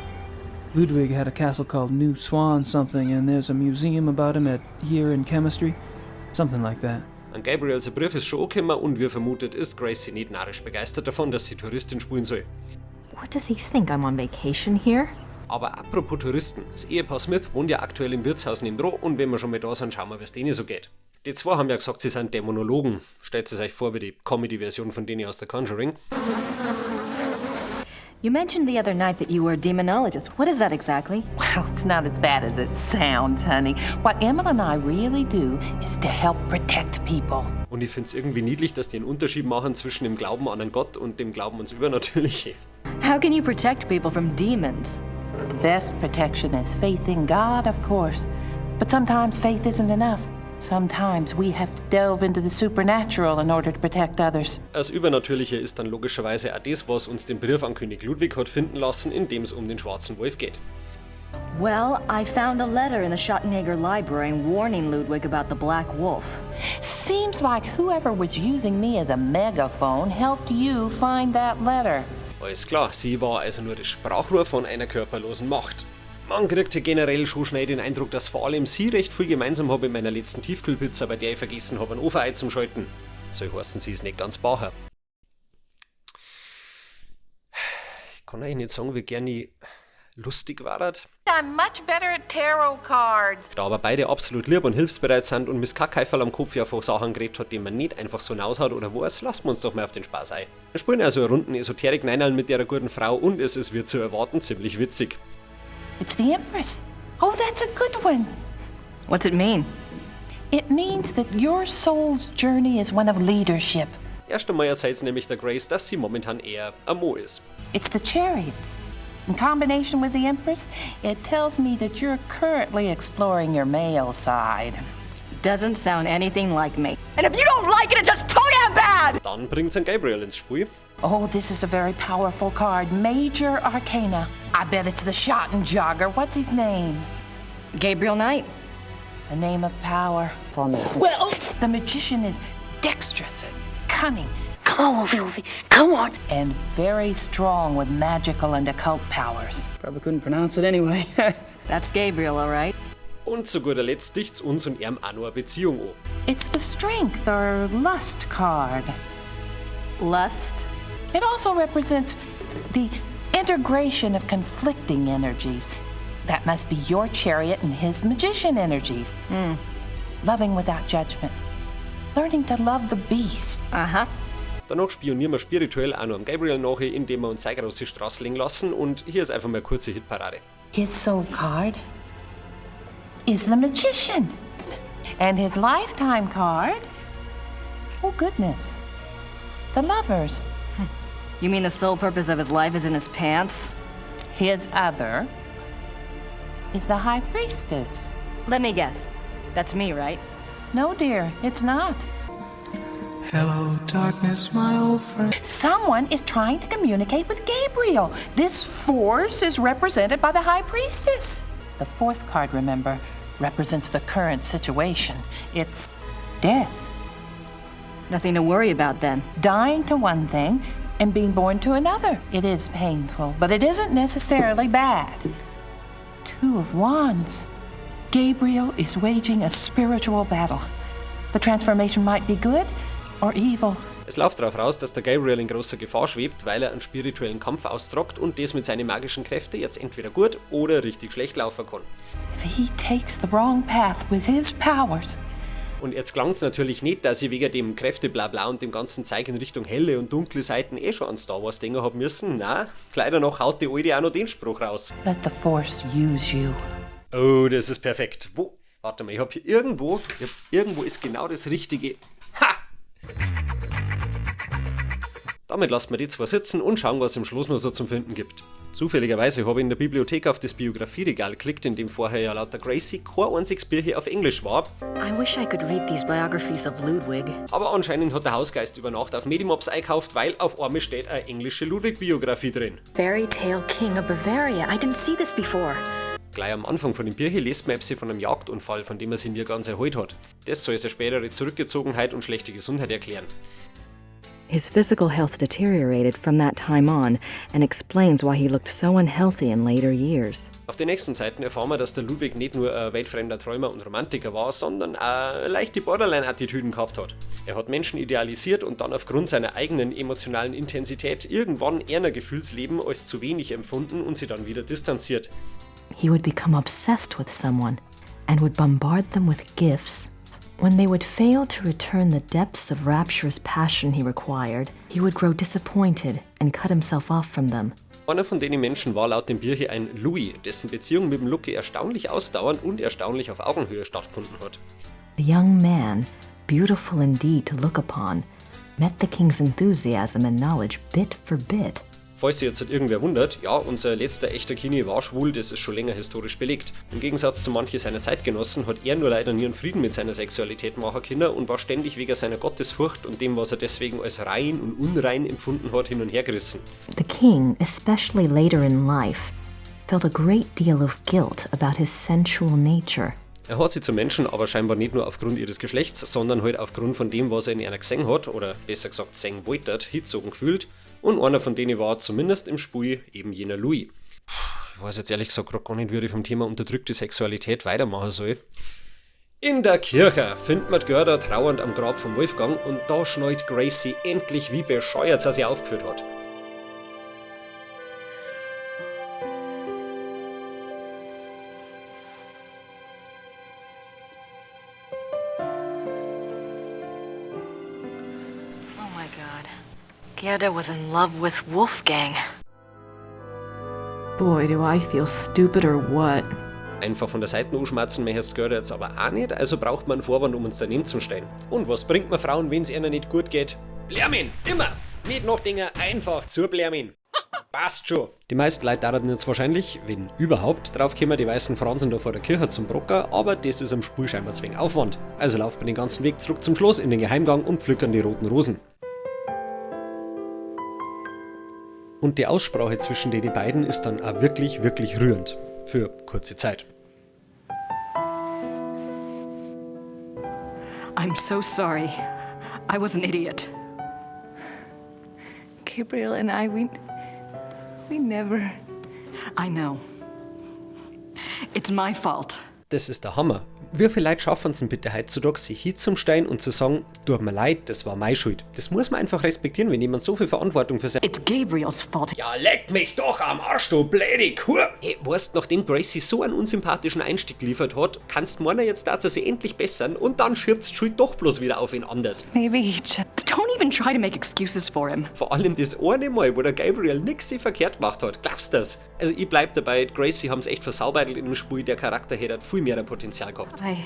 Ludwig had a castle called New Swan something, and there's a museum about him here in chemistry. Something like that. An Gabriels Brief ist schon angekommen und wie vermutet ist Gracie nicht narrisch begeistert davon, dass sie Touristin spielen soll. What does he think? I'm on vacation here? Aber apropos Touristen, das Ehepaar Smith wohnt ja aktuell im Wirtshaus nebendran und wenn wir schon mal da sind, schauen wir, wie es denen so geht. Die zwei haben ja gesagt, sie sind Dämonologen. Stellt es euch vor wie die Comedy-Version von denen aus The Conjuring. You mentioned the other night that you were a demonologist. What is that exactly? Well, it's not as bad as it sounds, honey. What Emma and I really do is to help protect people. Und ich finde es irgendwie niedlich, dass die einen Unterschied machen zwischen dem Glauben an einen Gott und dem Glauben ans Übernatürliche. How can you protect people from demons? Best protection is faith in God, of course. But sometimes faith isn't enough. Sometimes we have to delve into the supernatural in order to protect others. Das Übernatürliche ist dann logischerweise auch das, was uns den Brief an König Ludwig hat finden lassen, in dem es um den schwarzen Wolf geht. Well, I found a letter in the Schottenegger library warning Ludwig about the Black Wolf. Seems like whoever was using me as a megaphone helped you find that letter. Alles klar, sie war also nur das Sprachrohr von einer körperlosen Macht. Man kriegt hier generell schon schnell den Eindruck, dass vor allem sie recht viel gemeinsam habe in meiner letzten Tiefkühlpizza, bei der ich vergessen habe, ein Ofenei zum Schalten. So heißen sie es nicht ganz bacher. Ich kann euch nicht sagen, wie gern ich lustig war. I'm much better at tarot cards. Da aber beide absolut lieb und hilfsbereit sind und Miss Kackheiferl am Kopf ja von Sachen geredet hat, die man nicht einfach so raushaut oder weiß, lassen wir uns doch mal auf den Spaß ein. Wir spielen also eine Runden Esoterik-Neinal mit der guten Frau und es ist, wie zu erwarten, ziemlich witzig. It's the Empress. Oh, that's a good one. What's it mean? It means that your soul's journey is one of leadership. Erst einmal erzählt nämlich der Grace, dass sie momentan eher ein Mo ist. It's the Chariot. In combination with the Empress, it tells me that you're currently exploring your male side. Doesn't sound anything like me. And if you don't like it, it's just too damn bad! Dann bringt's einen Gabriel ins Spiel. Oh, this is a very powerful card. Major Arcana. I bet it's the Schottenjogger. What's his name? Gabriel Knight. A name of power. Formations. Well, the magician is dexterous and cunning. Come on, Wolfie, come on. And very strong with magical and occult powers. Probably couldn't pronounce it anyway. That's Gabriel, all right. Und zu guter Letzt dicht's uns und ihm auch noch eine Beziehung an. It's the Strength or Lust card. Lust? It also represents the integration of conflicting energies. That must be your Chariot and his magician energies. Loving without judgment. Learning to love the beast. Aha. Danach spionieren wir spirituell auch noch am Gabriel nach, indem wir uns seine große Straße legen lassen und hier ist einfach mal eine kurze Hitparade. His soul card is the magician. And his lifetime card, oh goodness, the lovers. You mean the sole purpose of his life is in his pants? His other is the High Priestess. Let me guess. That's me, right? No, dear, it's not. Hello, darkness, my old friend. Someone is trying to communicate with Gabriel. This force is represented by the High Priestess. The fourth card, remember, represents the current situation. It's death. Nothing to worry about then. Dying to one thing and being born to another. It is painful, but it isn't necessarily bad. Two of Wands. Gabriel is waging a spiritual battle. The transformation might be good or evil. Es läuft darauf raus, dass der Gabriel in großer Gefahr schwebt, weil er einen spirituellen Kampf austragt und das mit seinen magischen Kräften jetzt entweder gut oder richtig schlecht laufen kann. If he takes the wrong path with his powers. Und jetzt klang's natürlich nicht, dass ich wegen dem Kräfte-Blabla und dem ganzen Zeug in Richtung helle und dunkle Seiten schon an Star Wars denken hab müssen. Nein, leider noch haut die Alte auch noch den Spruch raus. Let the Force use you. Oh, das ist perfekt. Wo? Warte mal, ich hab hier irgendwo ist genau das Richtige. Ha! Damit lassen wir die zwei sitzen und schauen, was es im Schluss noch so zum Finden gibt. Zufälligerweise habe ich in der Bibliothek auf das Biografieregal geklickt, in dem vorher ja laut der Gracie kein einziges Bier hier auf Englisch war. I wish I could read these biographies of Ludwig. Aber anscheinend hat der Hausgeist über Nacht auf Medimobs eingekauft, weil auf einmal steht eine englische Ludwig-Biografie drin. Fairy Tale King of Bavaria. I didn't see this before. Gleich am Anfang von dem Bier hier liest man von einem Jagdunfall, von dem er sich nie ganz erholt hat. Das soll seine spätere Zurückgezogenheit und schlechte Gesundheit erklären. His physical health deteriorated from that time on and explains why he looked so unhealthy in later years. Auf den nächsten Seiten erfahren wir, dass der Ludwig nicht nur ein weltfremder Träumer und Romantiker war, sondern auch leichte Borderline-Attitüden gehabt hat. Er hat Menschen idealisiert und dann aufgrund seiner eigenen emotionalen Intensität irgendwann eher ein Gefühlsleben als zu wenig empfunden und sie dann wieder distanziert. He would become obsessed with someone and would bombard them with gifts. When they would fail to return the depths of rapturous passion he required, he would grow disappointed and cut himself off from them. Einer von den Menschen war laut dem Bier hier ein Louis, dessen Beziehung mit dem Lucky erstaunlich ausdauernd und erstaunlich auf Augenhöhe stattgefunden hat. The young man, beautiful indeed to look upon, met the king's enthusiasm and knowledge bit for bit. Falls sich jetzt irgendwer wundert, ja, unser letzter echter Kini war schwul, das ist schon länger historisch belegt. Im Gegensatz zu manchen seiner Zeitgenossen hat er nur leider nie einen Frieden mit seiner Sexualität machen können und war ständig wegen seiner Gottesfurcht und dem, was er deswegen als rein und unrein empfunden hat, hin und her gerissen. The king, especially later in life, felt a great deal of guilt about his sensual nature. Er hat sie zu Menschen aber scheinbar nicht nur aufgrund ihres Geschlechts, sondern halt aufgrund von dem, was er in einer gesehen hat, oder besser gesagt sehen wollte, hingezogen gefühlt. Und einer von denen war zumindest im Spiel eben jener Louis. Ich weiß jetzt ehrlich gesagt gerade gar nicht, wie ich vom Thema unterdrückte Sexualität weitermachen soll. In der Kirche findet man die Gerda trauernd am Grab von Wolfgang und da schnallt Gracie endlich, wie bescheuert sie aufgeführt hat. Gerda was in love with Wolfgang. Boy, do I feel stupid or what? Einfach von der Seite anschmerzen möchtest Gerda jetzt aber auch nicht, also braucht man einen Vorwand, um uns daneben zu stehen. Und was bringt man Frauen, wenn es ihnen nicht gut geht? Blärmin, immer! Nicht nachdenken, einfach zur Blärmin. Passt schon. Die meisten Leute dachten jetzt wahrscheinlich, wenn überhaupt, drauf kommen die weißen Fransen da vor der Kirche zum Brocker, aber das ist am Spiel scheinbar zwingend Aufwand. Also laufen wir den ganzen Weg zurück zum Schloss in den Geheimgang und pflückern die roten Rosen. Und die Aussprache zwischen den beiden ist dann auch wirklich, wirklich rührend. Für kurze Zeit. I'm so sorry. I was an idiot. Gabriel and I, we never... I know. It's my fault. Das ist der Hammer. Wie viele Leute schaffen es denn bitte heutzutage, sich hinzustellen und zu sagen, tut mir leid, das war meine Schuld. Das muss man einfach respektieren, wenn jemand so viel Verantwortung für sein... It's Gabriel's fault. Ja, leck mich doch am Arsch, du blöde Kur! Hey, weißt, nachdem Gracie so einen unsympathischen Einstieg geliefert hat, kannst meiner jetzt dazu sie endlich bessern und dann schiebst die Schuld doch bloß wieder auf ihn anders. Maybe he just... Don't even try to make excuses for him. Vor allem das eine Mal, wo der Gabriel nix verkehrt gemacht hat. Glaubst du das? Also ich bleib dabei, Gracie haben's echt versaubert in dem Spiel, der Charakter hätte viel mehr Potenzial gehabt. I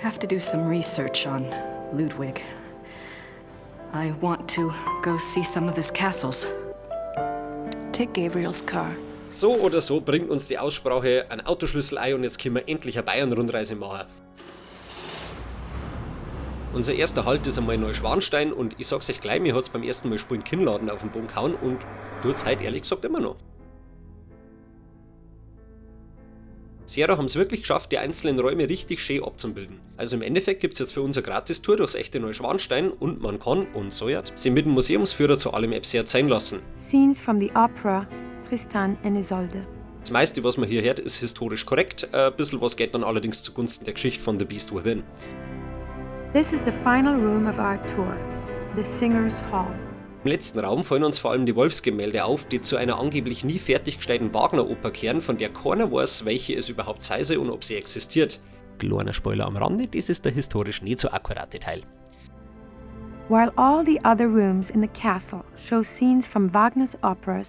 have to do some research on Ludwig. I want to go see some of his castles. Take Gabriel's car. So oder so bringt uns die Aussprache einen Autoschlüssel ein und jetzt können wir endlich eine Bayern-Rundreise machen. Unser erster Halt ist einmal Neuschwanstein und ich sag's euch gleich, mir hat's beim ersten Mal spielen Kinnladen auf den Boden gehauen und tut's heute ehrlich gesagt immer noch. Sierra haben es wirklich geschafft, die einzelnen Räume richtig schön abzubilden. Also im Endeffekt gibt es jetzt für uns eine Gratis-Tour durchs echte Neuschwanstein und man kann, und so jetzt, sie mit dem Museumsführer zu allem Absurd sein lassen. Scenes from the opera Tristan and Isolde. Das meiste, was man hier hört, ist historisch korrekt, ein bisschen was geht dann allerdings zugunsten der Geschichte von The Beast Within. This is the final room of our tour, the Singers' Hall. Im letzten Raum fallen uns vor allem die Wolfsgemälde auf, die zu einer angeblich nie fertiggestellten Wagner-Oper kehren, von der keiner weiß, welche es überhaupt sei und ob sie existiert. Kleiner Spoiler am Rande, das ist der historisch nicht so akkurate Teil. While all the other rooms in the castle show scenes from Wagner's operas,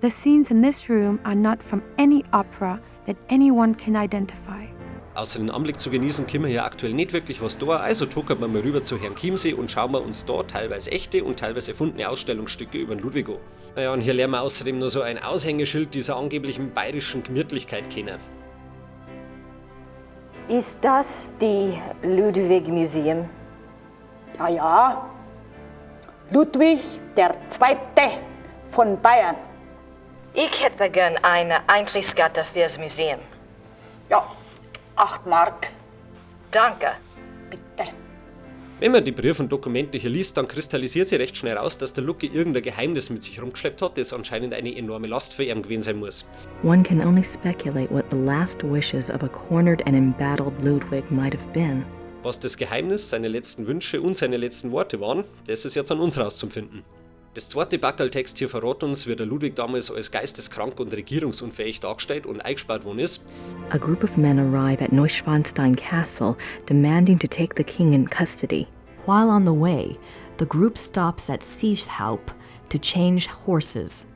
the scenes in this room are not from any opera that anyone can identify. Außer den Anblick zu genießen, können wir hier aktuell nicht wirklich was da, also tuckern wir mal rüber zu Herrn Chiemsee und schauen wir uns da teilweise echte und teilweise erfundene Ausstellungsstücke über den Ludwig an. Naja, und hier lernen wir außerdem nur so ein Aushängeschild dieser angeblichen bayerischen Gemütlichkeit kennen. Ist das die Ludwig Museum? Ja, ja. Ludwig II. von Bayern. Ich hätte gern eine Eintrittskarte fürs Museum. Ja, 8 Mark. Danke. Bitte. Wenn man die Briefe und Dokumente hier liest, dann kristallisiert sich recht schnell raus, dass der Lucky irgendein Geheimnis mit sich rumgeschleppt hat, das anscheinend eine enorme Last für ihn gewesen sein muss. One can only speculate what the last wishes of a cornered and embattled Ludwig might have been. Was das Geheimnis, seine letzten Wünsche und seine letzten Worte waren, das ist jetzt an uns rauszufinden. Das zweite Backerltext hier verrät uns, wie der Ludwig damals als geisteskrank und regierungsunfähig dargestellt und eingesperrt worden ist. A group of men arrive at Neuschwanstein Castle, demanding to take the king in custody. While on the way, the group stops at Siegeshaupt to change horses.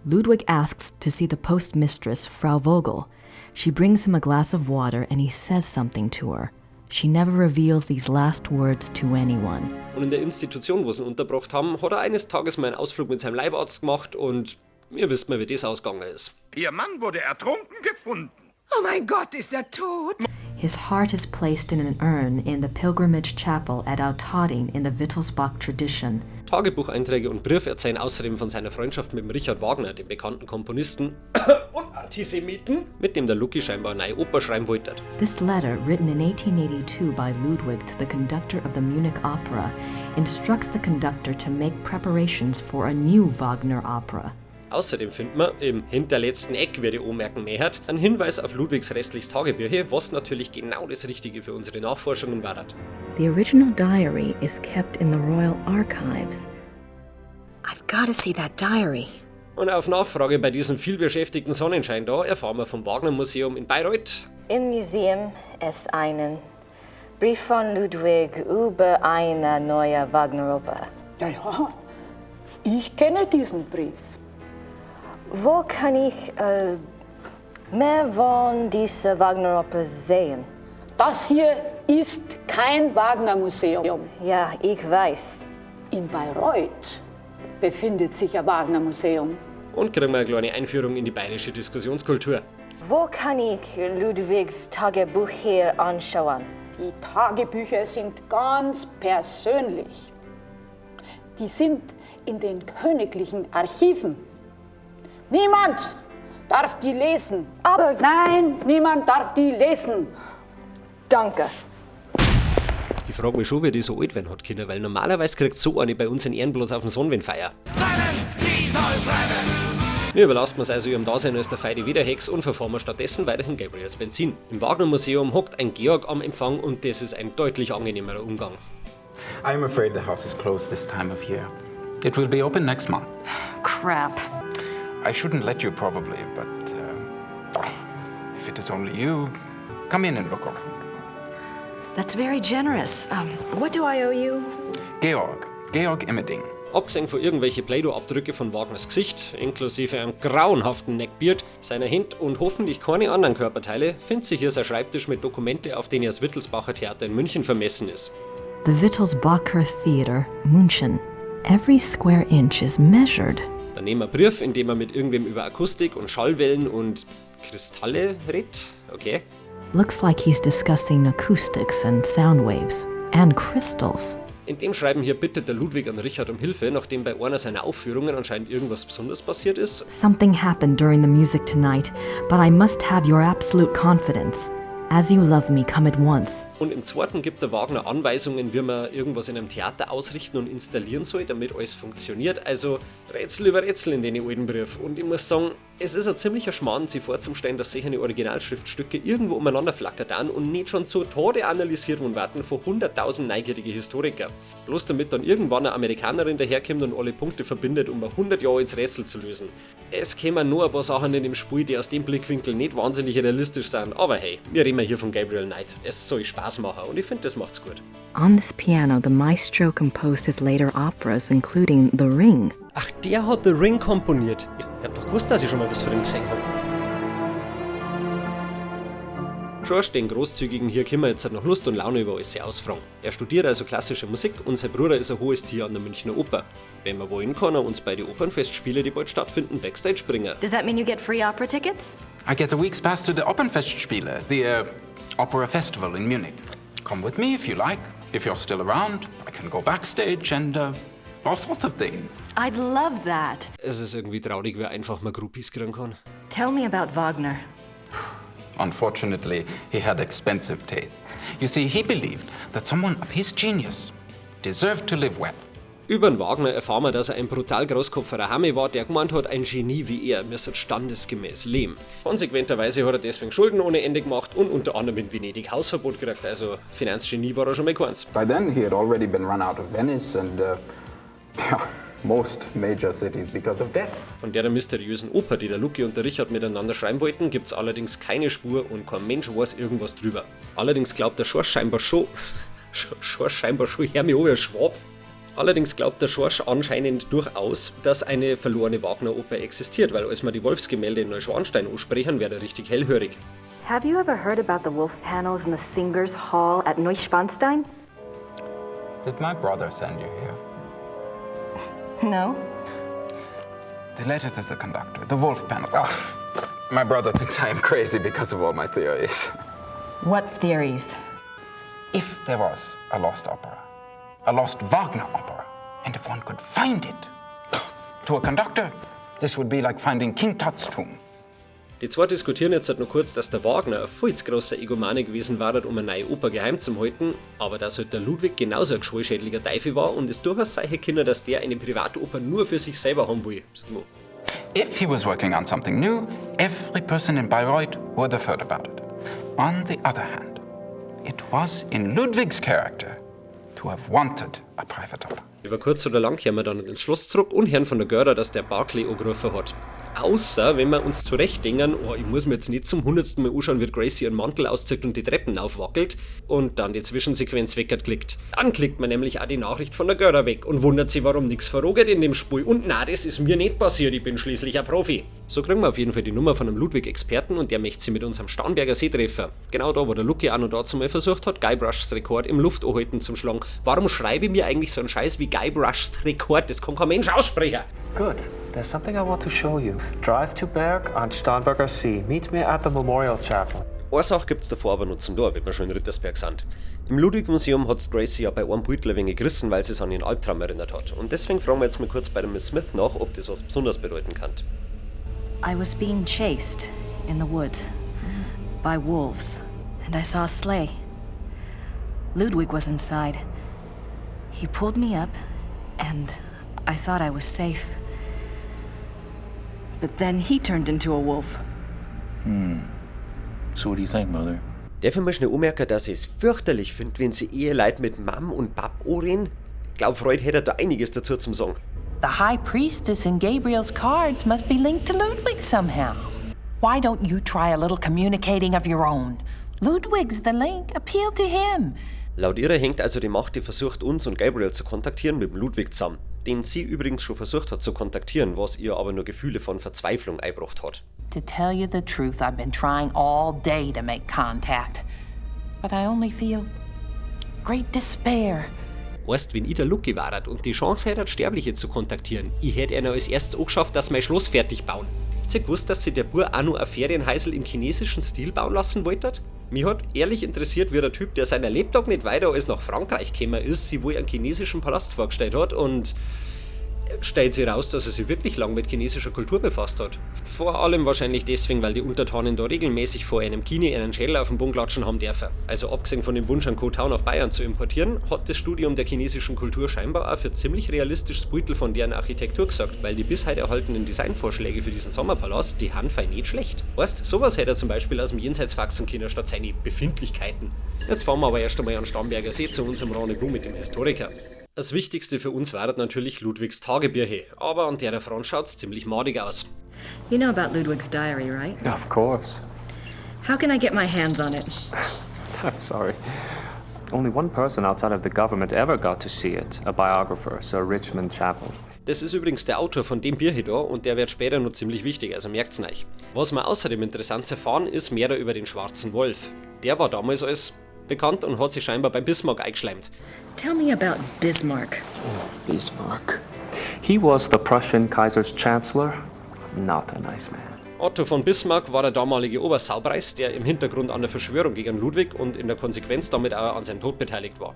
Ludwig asks to see the postmistress, Frau Vogel. She brings him a glass of water and he says something to her. She never reveals these last words to anyone. Und in der Institution, wo sie ihn untergebracht haben, hat er eines Tages mal einen Ausflug mit seinem Leibarzt gemacht und ihr wisst mal, wie das ausgegangen ist. Ihr Mann wurde ertrunken gefunden. Oh mein Gott, ist er tot? His heart is placed in an urn in the pilgrimage chapel at Altading in the Wittelsbach tradition. Tagebucheinträge und Briefe erzählen außerdem von seiner Freundschaft mit dem Richard Wagner, dem bekannten Komponisten und Antisemiten, mit dem der Lucky scheinbar eine neue Oper schreiben wollte. This letter, written in 1882 by Ludwig to the conductor of the Munich Opera, instructs the conductor to make preparations for a new Wagner opera. Außerdem findet man im hinterletzten Eck, wer die anmerken möchte, einen Hinweis auf Ludwigs restliches Tagebücher, was natürlich genau das Richtige für unsere Nachforschungen war. The original diary is kept in the Royal Archives. I've got to see that diary. Und auf Nachfrage bei diesem vielbeschäftigten Sonnenschein da erfahren wir vom Wagner Museum in Bayreuth. Im Museum ist ein Brief von Ludwig über eine neue Wagner-Oper. Ja, ja. Ich kenne diesen Brief. Wo kann ich mehr von dieser Wagner-Oper sehen? Das hier ist kein Wagner-Museum. Ja, ich weiß. In Bayreuth befindet sich ein Wagner-Museum. Und kriegen wir eine kleine Einführung in die bayerische Diskussionskultur. Wo kann ich Ludwigs Tagebuch hier anschauen? Die Tagebücher sind ganz persönlich. Die sind in den königlichen Archiven. Niemand darf die lesen. Aber nein, niemand darf die lesen. Danke. Ich frage mich schon, wie die so alt werden hat, Kinder, weil normalerweise kriegt so eine bei uns in Ehren bloß auf dem Sonnenwindfeier. Sie soll brennen! Wir überlassen uns also ihrem Dasein als der feine Widerhex und verfahren wir stattdessen weiterhin Gabriels Benzin. Im Wagner-Museum hockt ein Georg am Empfang und das ist ein deutlich angenehmerer Umgang. I'm afraid the house is closed this time of year. It will be open next month. Crap. I shouldn't let you probably, but if it is only you, come in and look around. That's very generous. What do I owe you? Georg Immerding. Abgesehen von irgendwelche Play-Doh-Abdrücke von Wagners Gesicht, inklusive einem grauenhaften Neckbeard, seiner Hände und hoffentlich keine anderen Körperteile, findet sich hier sein Schreibtisch mit Dokumente, auf denen das Wittelsbacher Theater in München vermessen ist. The Wittelsbacher Theater, München. Every square inch is measured. Daneben ein Brief, in dem er mit irgendwem über Akustik und Schallwellen und Kristalle redet. Okay. Looks like he's discussing acoustics and sound waves. And crystals. In dem Schreiben hier bittet der Ludwig an Richard um Hilfe, nachdem bei einer seiner Aufführungen anscheinend irgendwas Besonderes passiert ist. Something happened during the music tonight, but I must have your absolute confidence. As you love me, come at once. Und im zweiten gibt der Wagner Anweisungen, wie man irgendwas in einem Theater ausrichten und installieren soll, damit alles funktioniert. Also Rätsel über Rätsel in den alten Brief. Und ich muss sagen, es ist ein ziemlicher Schmarrn, sich vorzustellen, dass solche Originalschriftstücke irgendwo umeinander flackern und nicht schon zu Tode analysiert worden werden von 100.000 neugierige Historiker. Bloß damit dann irgendwann eine Amerikanerin daherkommt und alle Punkte verbindet, um 100 Jahre ins Rätsel zu lösen. Es kämen nur ein paar Sachen in dem Spiel, die aus dem Blickwinkel nicht wahnsinnig realistisch sind, aber hey, wir reden hier von Gabriel Knight. Es soll Spaß machen und ich finde, das macht's gut. On this piano, the maestro composed his later operas, including The Ring. Ach, der hat The Ring komponiert. Ich hab doch gewusst, dass ich schon mal was von ihm gesehen habe. George, den Großzügigen, hier können wir jetzt noch Lust und Laune über alles ausfragen. Er studiert also klassische Musik und sein Bruder ist ein hohes Tier an der Münchner Oper. Wenn wir wollen, kann er uns bei den Opernfestspielen, die bald stattfinden, Backstage bringen. Does that mean you get free opera tickets? I get a week's pass to the Opernfestspiele, the opera festival in Munich. Come with me if you like. If you're still around, I can go backstage and all sorts of things. I'd love that. Es ist irgendwie traurig, wer einfach mal Groupies kriegen kann. Tell me about Wagner. Unfortunately, he had expensive tastes. You see, he believed that someone of his genius deserved to live well. Über den Wagner erfahren wir, dass er ein brutal großkopferer Hamme war, der gemeint hat, ein Genie wie er müsse standesgemäß leben. Konsequenterweise hat er deswegen Schulden ohne Ende gemacht und unter anderem in Venedig Hausverbot gekriegt, also Finanzgenie war er schon mal keins. By then, he had already been run out of Venice and most major cities because of debt. Von der mysteriösen Oper, die der Lucky und der Richard miteinander schreiben wollten, gibt es allerdings keine Spur und kein Mensch weiß irgendwas drüber. Allerdings glaubt der Schorsch scheinbar schon, hör mich an, ihr Schwab. Allerdings glaubt der Schorsch anscheinend durchaus, dass eine verlorene Wagner-Oper existiert, weil als wir die Wolfsgemälde in Neuschwanstein ansprechen, wäre er richtig hellhörig. Have you ever heard about the wolf panels in the Singers' Hall at Neuschwanstein? Did my brother send you here? No. The letter to the conductor, the wolf panels. Oh, my brother thinks I am crazy because of all my theories. What theories? If there was a lost opera, a lost Wagner opera, and if one could find it, to a conductor, this would be like finding King Tut's tomb. Die zwei diskutieren jetzt noch kurz, dass der Wagner ein viel zu grosser Egomane gewesen war, um eine neue Oper geheim zu halten, aber dass halt der Ludwig genauso ein geschwollschädlicher Teufel war und es durchaus solche Kinder, dass der eine Privatoper nur für sich selber haben will. So. If he was working on something new, every person in Bayreuth would have heard about it. On the other hand, it was in Ludwig's character to have wanted a private opera. Über kurz oder lang kehren wir dann ins Schloss zurück und hören von der Görer, dass der Barclay angerufen hat. Außer, wenn wir uns zurechtdenken, oh, ich muss mir jetzt nicht zum 100. Mal anschauen, wie Gracie ihren Mantel auszieht und die Treppen aufwackelt und dann die Zwischensequenz wegklickt. Dann klickt man nämlich auch die Nachricht von der Görer weg und wundert sich, warum nichts verroget in dem Spiel. Und na, das ist mir nicht passiert, ich bin schließlich ein Profi. So kriegen wir auf jeden Fall die Nummer von einem Ludwig-Experten und der möchte sie mit uns am Starnberger See treffen. Genau da, wo der Lucky auch noch dazu mal versucht hat, Guybrushs Rekord im Luftanhalten zu schlagen. Warum schreibe ich mir eigentlich so einen Scheiß wie Guybrushs Rekord? Das kann kein Mensch aussprechen. Good. There's something I want to show you. Drive to Berg on Starnberger See. Meet me at the Memorial Chapel. Eine Sache gibt's davor aber noch zum Tor, wenn wir schon in Rittersberg sind. Im Ludwig-Museum hat Gracie ja bei einem Bild ein wenig gerissen, weil sie es an ihren Albtraum erinnert hat. Und deswegen fragen wir jetzt mal kurz bei der Miss Smith nach, ob das was besonders bedeuten kann. I was being chased in the woods by wolves, and I saw a sleigh. Ludwig was inside. He pulled me up, and I thought I was safe. But then he turned into a wolf. So what do you think, Mother? Darf ich mal schnell anmerken, dass ich es fürchterlich finde, wenn sie Eheleute mit Mam und Pap anreden? Ich glaube, Freud hätte da einiges dazu zum sagen. The High Priestess in Gabriel's cards must be linked to Ludwig somehow. Why don't you try a little communicating of your own? Ludwig's the link. Appeal to him. Laut ihrer hängt also die Macht, die versucht, uns und Gabriel zu kontaktieren, mit dem Ludwig zusammen. Den sie übrigens schon versucht hat zu kontaktieren, was ihr aber nur Gefühle von Verzweiflung eingebracht hat. To tell you the truth, I've been trying all day to make contact. But I only feel great despair. Weißt, wenn ich der Lucky war und die Chance hätte, Sterbliche zu kontaktieren, ich hätte ihnen als erstes angeschafft, dass mein Schloss fertig bauen. Habt ihr gewusst, dass sich der Bub auch noch ein Ferienhäusl im chinesischen Stil bauen lassen wollte? Mich hat ehrlich interessiert, wie der Typ, der seiner Lebtag nicht weiter als nach Frankreich gekommen ist, sich wohl einen chinesischen Palast vorgestellt hat und stellt sich raus, dass er sich wirklich lang mit chinesischer Kultur befasst hat. Vor allem wahrscheinlich deswegen, weil die Untertanen da regelmäßig vor einem Kini einen Schädel auf den Boden klatschen haben dürfen. Also abgesehen von dem Wunsch, einen Kotau nach Bayern zu importieren, hat das Studium der chinesischen Kultur scheinbar auch für ziemlich realistisches Beutel von deren Architektur gesagt, weil die bis heute erhaltenen Designvorschläge für diesen Sommerpalast, die handfein nicht schlecht. Weißt, sowas hätte er zum Beispiel aus dem Jenseits faxen können, statt seine Befindlichkeiten. Jetzt fahren wir aber erst einmal an Starnberger See zu unserem Rendezvous mit dem Historiker. Das Wichtigste für uns war natürlich Ludwigs Tagebücher, aber an der Front schaut's ziemlich madig aus. You know about Ludwig's diary, right? Of course. How can I get my hands on it? I'm sorry. Only one person outside of the government ever got to see it, a biographer, Sir Richmond Chapel. Das ist übrigens der Autor von dem Bier hier da und der wird später noch ziemlich wichtig, also merkt's euch. Was wir außerdem interessant zu erfahren, ist mehr über den Schwarzen Wolf. Der war damals als bekannt und hat sich scheinbar beim Bismarck eingeschleimt. Tell me about Bismarck. Bismarck. He was the Prussian Kaiser's Chancellor. Not a nice man. Otto von Bismarck war der damalige Obersaupreis, der im Hintergrund an der Verschwörung gegen Ludwig und in der Konsequenz damit auch an seinem Tod beteiligt war.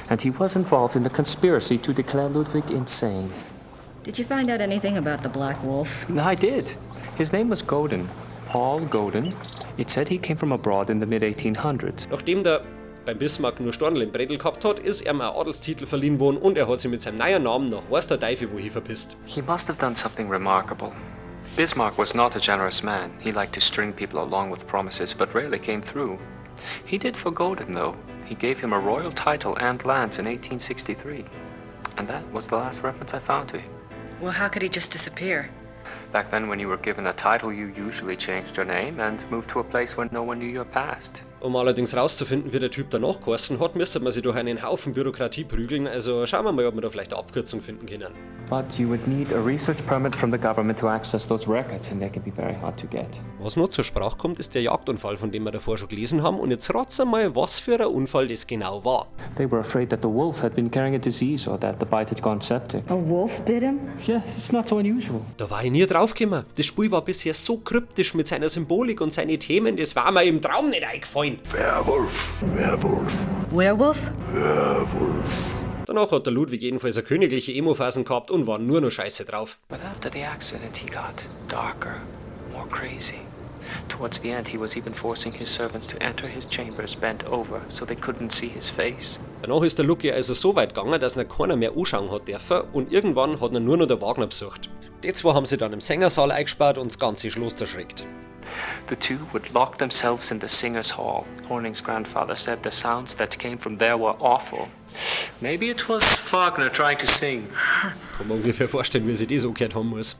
And he was involved in the conspiracy to declare Ludwig insane. Did you find out anything about the Black Wolf? I did. His name was Godin. Paul Godin. It said he came from abroad in the mid-1800s. Nachdem der beim Bismarck nur Stornl im Bredel gehabt hat, ist ihm ein Adelstitel verliehen worden und er hat sich mit seinem neuen Namen nach weiß der Teufel wohin verpisst. He must have done something remarkable. Bismarck was not a generous man. He liked to string people along with promises, but rarely came through. He did for Godin, though. He gave him a royal title and lands in 1863. And that was the last reference I found to him. Well, how could he just disappear? Back then, when you were given a title, you usually changed your name and moved to a place where no one knew your past. Um allerdings rauszufinden, wie der Typ danach geheißen hat, müsste man sich durch einen Haufen Bürokratie prügeln, also schauen wir mal, ob wir da vielleicht eine Abkürzung finden können. But you would need a research permit from the government to access those records, and they can be very hard to get. Was noch zur Sprache kommt, ist der Jagdunfall, von dem wir davor schon gelesen haben, und jetzt rat's einmal, was für ein Unfall das genau war. They were afraid that the wolf had been carrying a disease or that the bite had gone septic. A wolf bit him? Yeah, it's not so unusual. Da war ich nie draufgekommen. Das Spiel war bisher so kryptisch mit seiner Symbolik und seinen Themen, das war mir im Traum nicht eingefallen. Werwolf, Werwolf. Werewolf? Werwolf. Danach hat der Ludwig jedenfalls eine königliche Emo-Phasen gehabt und war nur noch scheiße drauf. But after the accident he got darker, more crazy. Towards the end he was even forcing his servants to enter his chambers bent over, so they couldn't see his face. Danach ist der Lucky also so weit gegangen, dass ihn keiner mehr anschauen hat dürfen und irgendwann hat ihn nur noch der Wagner besucht. Die zwei haben sie dann im Sängersaal eingesperrt und das ganze Schloss erschreckt. The two would lock themselves in the singers' hall. Horning's grandfather said the sounds that came from there were awful. Maybe it was Wagner trying to sing. Kann man ungefähr vorstellen, wie sich das angehört haben muss.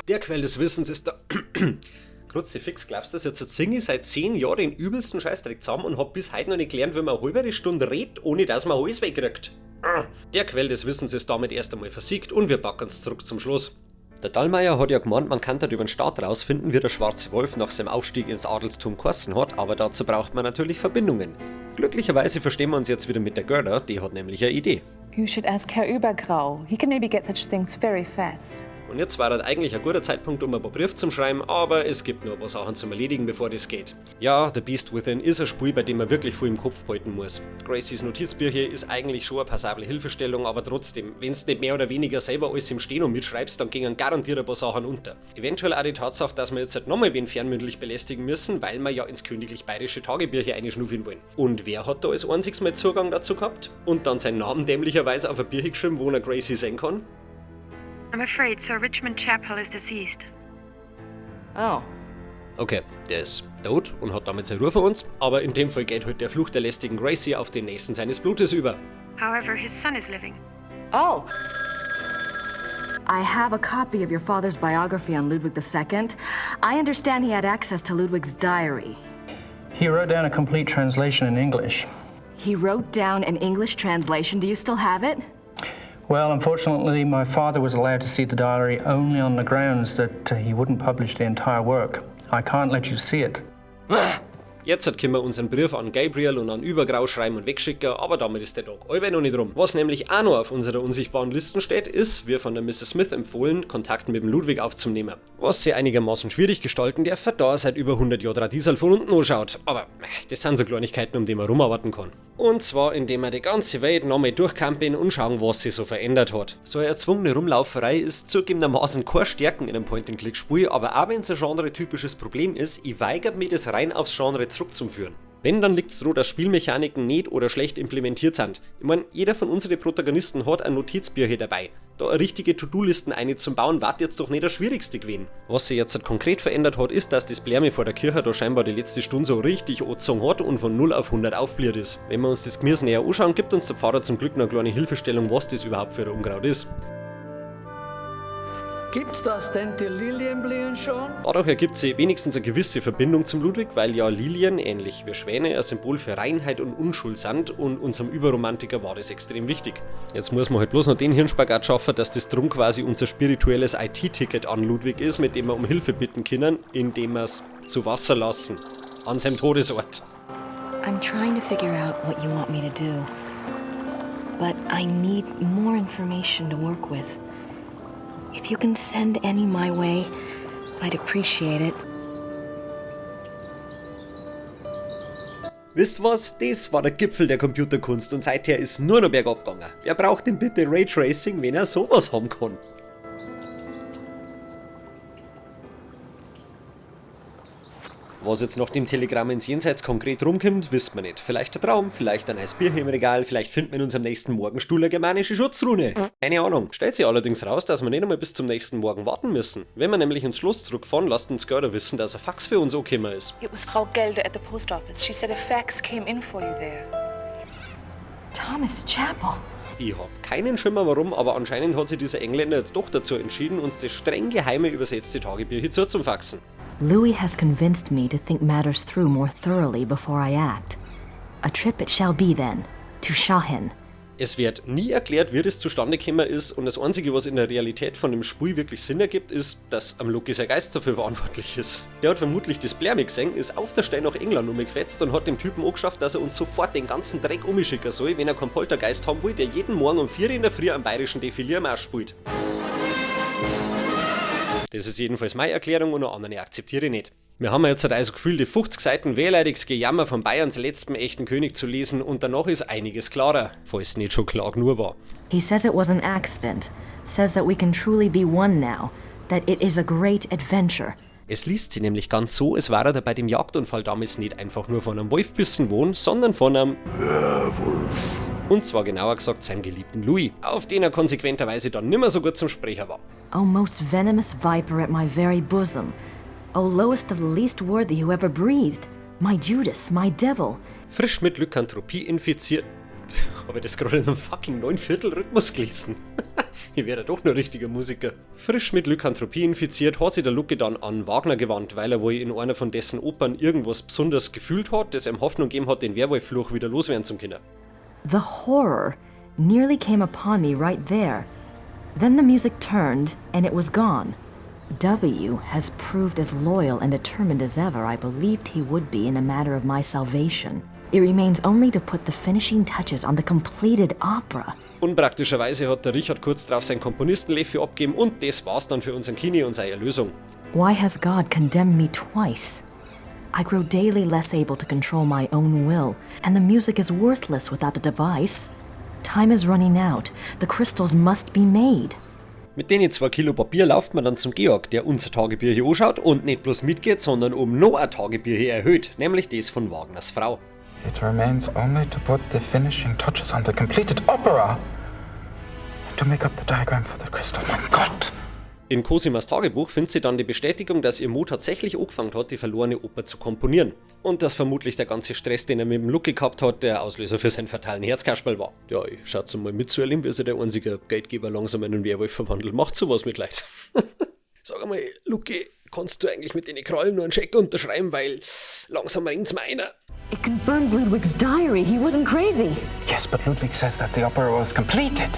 Der Quell des Wissens ist der Kruzifix. Glaubst du, dass jetzt singe ich seit 10 Jahren den übelsten Scheißdreck zusammen und hab bis heute noch nicht gelernt, wie man eine halbe Stunde redet, ohne dass man alles wegkriegt? Der Quell des Wissens ist damit erst einmal versiegt und wir packen uns zurück zum Schluss. Der Dallmayr hat ja gemeint, man kann dort über den Staat rausfinden, wie der Schwarze Wolf nach seinem Aufstieg ins Adelstum geheißen hat, aber dazu braucht man natürlich Verbindungen. Glücklicherweise verstehen wir uns jetzt wieder mit der Gerda, die hat nämlich eine Idee. You should ask Herr Übergrau. He can maybe get such things very fast. Und jetzt war das eigentlich ein guter Zeitpunkt, um ein paar Briefe zu schreiben, aber es gibt noch ein paar Sachen zum Erledigen, bevor das geht. Ja, The Beast Within ist ein Spiel, bei dem man wirklich viel im Kopf behalten muss. Gracies Notizbücher ist eigentlich schon eine passable Hilfestellung, aber trotzdem, wenn du nicht mehr oder weniger selber alles im Stehen und mitschreibst, dann gingen garantiert ein paar Sachen unter. Eventuell auch die Tatsache, dass wir jetzt halt nochmal wen fernmündlich belästigen müssen, weil wir ja ins königlich bayerische Tagebücher einschnuffeln wollen. Und wer hat da als einziges Mal Zugang dazu gehabt? Und dann seinen Namen dämlicherweise auf ein Bücher geschrieben, wo er Gracie sehen kann? I'm afraid Sir Richmond Chapel is deceased. Oh. Okay, der ist tot und hat damit seine Ruhe für uns, aber in dem Fall geht halt der Fluch der lästigen Gracie auf den Nächsten seines Blutes über. However, his son is living. Oh. I have a copy of your father's biography on Ludwig II. I understand he had access to Ludwig's diary. He wrote down a complete translation in English. He wrote down an English translation. Do you still have it? Well, unfortunately, my father was allowed to see the diary only on the grounds that he wouldn't publish the entire work. I can't let you see it. Jetzt können wir unseren Brief an Gabriel und an Übergrau schreiben und wegschicken, aber damit ist der Tag allweil noch nicht rum. Was nämlich auch noch auf unserer unsichtbaren Liste steht, ist, wie von der Mrs. Smith empfohlen, Kontakt mit dem Ludwig aufzunehmen. Was sie einigermaßen schwierig gestalten darf, da er seit über 100 Jahren Radiesel von unten anschaut. Aber das sind so Kleinigkeiten, um die man rumarbeiten kann. Und zwar, indem wir die ganze Welt nochmal durchcampeln und schauen, was sich so verändert hat. So eine erzwungene Rumlauferei ist zugegebenermaßen keine Stärken in einem Point-and-Click-Spiel, aber auch wenn es ein genre-typisches Problem ist, ich weigere mich, das rein aufs Genre zurückzuführen. Wenn, dann liegt es daran, dass Spielmechaniken nicht oder schlecht implementiert sind. Ich meine, jeder von unseren Protagonisten hat ein Notizbücher dabei. Da eine richtige To-Do-Listen eine zum Bauen war jetzt doch nicht das Schwierigste gewesen. Was sich jetzt konkret verändert hat, ist, dass das Blärme vor der Kirche da scheinbar die letzte Stunde so richtig angezogen hat und von 0 auf 100 aufbliert ist. Wenn wir uns das Gemüse näher anschauen, gibt uns der Pfarrer zum Glück noch eine kleine Hilfestellung, was das überhaupt für ein Unkraut ist. Gibt's das denn, die Lilienblühen schon? Dadurch ergibt sich wenigstens eine gewisse Verbindung zum Ludwig, weil ja Lilien, ähnlich wie Schwäne, ein Symbol für Reinheit und Unschuld sind und unserem Überromantiker war das extrem wichtig. Jetzt muss man halt bloß noch den Hirnspagat schaffen, dass das drum quasi unser spirituelles IT-Ticket an Ludwig ist, mit dem wir um Hilfe bitten können, indem wir es zu Wasser lassen. An seinem Todesort. I'm trying to figure out what you want me to do. But I need more information to work with. If you can send any my way, I'd appreciate it. Wisst was? Das war der Gipfel der Computerkunst und seither ist nur noch bergab gegangen. Wer braucht denn bitte Raytracing, wenn er sowas haben kann? Was jetzt nach dem Telegramm ins Jenseits konkret rumkommt, wissen wir nicht. Vielleicht ein Traum, vielleicht ein neues Bierchen im Regal, vielleicht finden wir in unserem nächsten Morgenstuhl eine germanische Schutzrune. Keine Ahnung. Stellt sich allerdings raus, dass wir nicht einmal bis zum nächsten Morgen warten müssen. Wenn wir nämlich ins Schloss zurückfahren, lasst uns Gerda wissen, dass ein Fax für uns angekommen ist. It was Frau Gelder at the post office. She said a fax came in for you there. Thomas Chapel. Ich hab keinen Schimmer warum, aber anscheinend hat sich dieser Engländer jetzt doch dazu entschieden, uns das streng geheime übersetzte Tagebücher zuzufaxen. Louis has convinced me to think matters through more thoroughly before I act. A trip it shall be then, to Shahin. Es wird nie erklärt, wie das zustande gekommen ist und das Einzige, was in der Realität von dem Spiel wirklich Sinn ergibt, ist, dass am Loki sein Geist dafür verantwortlich ist. Der hat vermutlich das Blärme gesehen, ist auf der Stein nach England umgefetzt und hat dem Typen angeschafft, dass er uns sofort den ganzen Dreck umschicken soll, wenn er keinen Poltergeist haben will, der jeden Morgen um 4 in der Früh am bayerischen Defiliermarsch spielt. Das ist jedenfalls meine Erklärung und eine andere akzeptiere ich nicht. Wir haben jetzt also gefühlte 50 Seiten wehleidiges Gejammer von Bayerns letztem echten König zu lesen und danach ist einiges klarer, falls es nicht schon klar genug war. He says it was an accident, says that we can truly be one now, that it is a great adventure, Es liest sie nämlich ganz so, als wäre er bei dem Jagdunfall damals nicht einfach nur von einem Wolf bissen worden, sondern von einem Werwolf. Und zwar genauer gesagt seinem geliebten Louis, auf den er konsequenterweise dann nimmer so gut zum Sprecher war. O most venomous viper at my very bosom. O lowest of the least worthy who ever breathed. My Judas, my devil. Frisch mit Lykanthropie infiziert. Habe ich das gerade in einem fucking 9/4-Rhythmus gelesen? Ich wäre doch nur richtiger Musiker. Frisch mit Lykanthropie infiziert hat sich der Lucke dann an Wagner gewandt, weil er wohl in einer von dessen Opern irgendwas besonders gefühlt hat, das ihm Hoffnung gegeben hat, den Werwolf-Fluch wieder loswerden zu können. The horror nearly came upon me right there. Then the music turned and it was gone. W has proved as loyal and determined as ever I believed he would be in a matter of my salvation. It remains only to put the finishing touches on the completed opera. Unpraktischerweise hat der Richard kurz darauf seinen Komponistenleffe abgegeben und das war's dann für unseren Kini und seine Erlösung. Why has God condemned me twice? I grow daily less able to control my own will, and the music is worthless without the device. Time is running out. The crystals must be made. Mit den 2 Kilo Papier lauft man dann zum Georg, der unser Tagebuch hier anschaut und nicht bloß mitgeht, sondern noch ein Tagebuch hier erhöht, nämlich das von Wagners Frau. It remains only to put the finishing touches on the completed opera and to make up the diagram for the crystal. Mein Gott! In Cosimas Tagebuch findet sie dann die Bestätigung, dass ihr Mo tatsächlich angefangen hat, die verlorene Oper zu komponieren. Und dass vermutlich der ganze Stress, den er mit dem Lucke gehabt hat, der Auslöser für seinen fatalen Herzkasperl war. Ja, ich schaut's mal mitzuerleben, wie sich der einzige Geldgeber langsam in einen Werwolf verwandelt. Macht sowas mit Leid. Sag einmal, Lucke, kannst du eigentlich mit den Krallen nur einen Scheck unterschreiben, weil langsam ringt's mir einer. It confirms Ludwig's diary. He wasn't crazy. Yes, but Ludwig says that the opera was completed.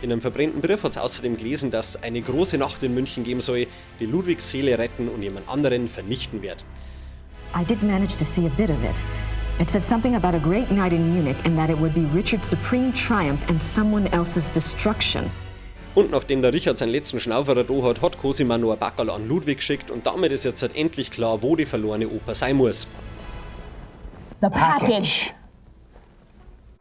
In einem verbrennten Brief hat es außerdem gelesen, dass eine große Nacht in München geben soll, die Ludwigs Seele retten und jemand anderen vernichten wird. I did manage to see a bit of it. It said something about a great night in Munich and that it would be Richard's supreme triumph and someone else's destruction. Und nachdem der Richard seinen letzten Schnauferer da hat, hat Cosima noch ein Backerl an Ludwig geschickt und damit ist jetzt halt endlich klar, wo die verlorene Oper sein muss. The package.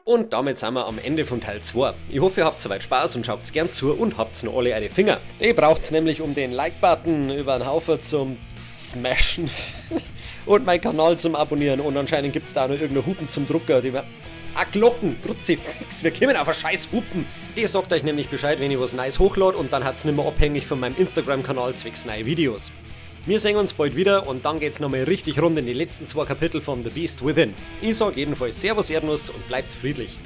Und damit sind wir am Ende von Teil 2. Ich hoffe, ihr habt soweit Spaß und schaut gern zu und habt noch alle eure Finger. Ihr braucht's nämlich, um den Like-Button über den Haufen zum Smashen und meinen Kanal zum Abonnieren. Und anscheinend gibt's da auch noch irgendeine Hupen zum Drucker. Glocken, Kruzifix, wir kommen auf ein scheiß Hupen. Die sagt euch nämlich Bescheid, wenn ich was Neues hochlade und dann hat's nicht mehr abhängig von meinem Instagram-Kanal zwecks neue Videos. Wir sehen uns bald wieder und dann geht's nochmal richtig rund in die letzten 2 Kapitel von The Beast Within. Ich sag jedenfalls Servus Erdnuss und bleibt's friedlich.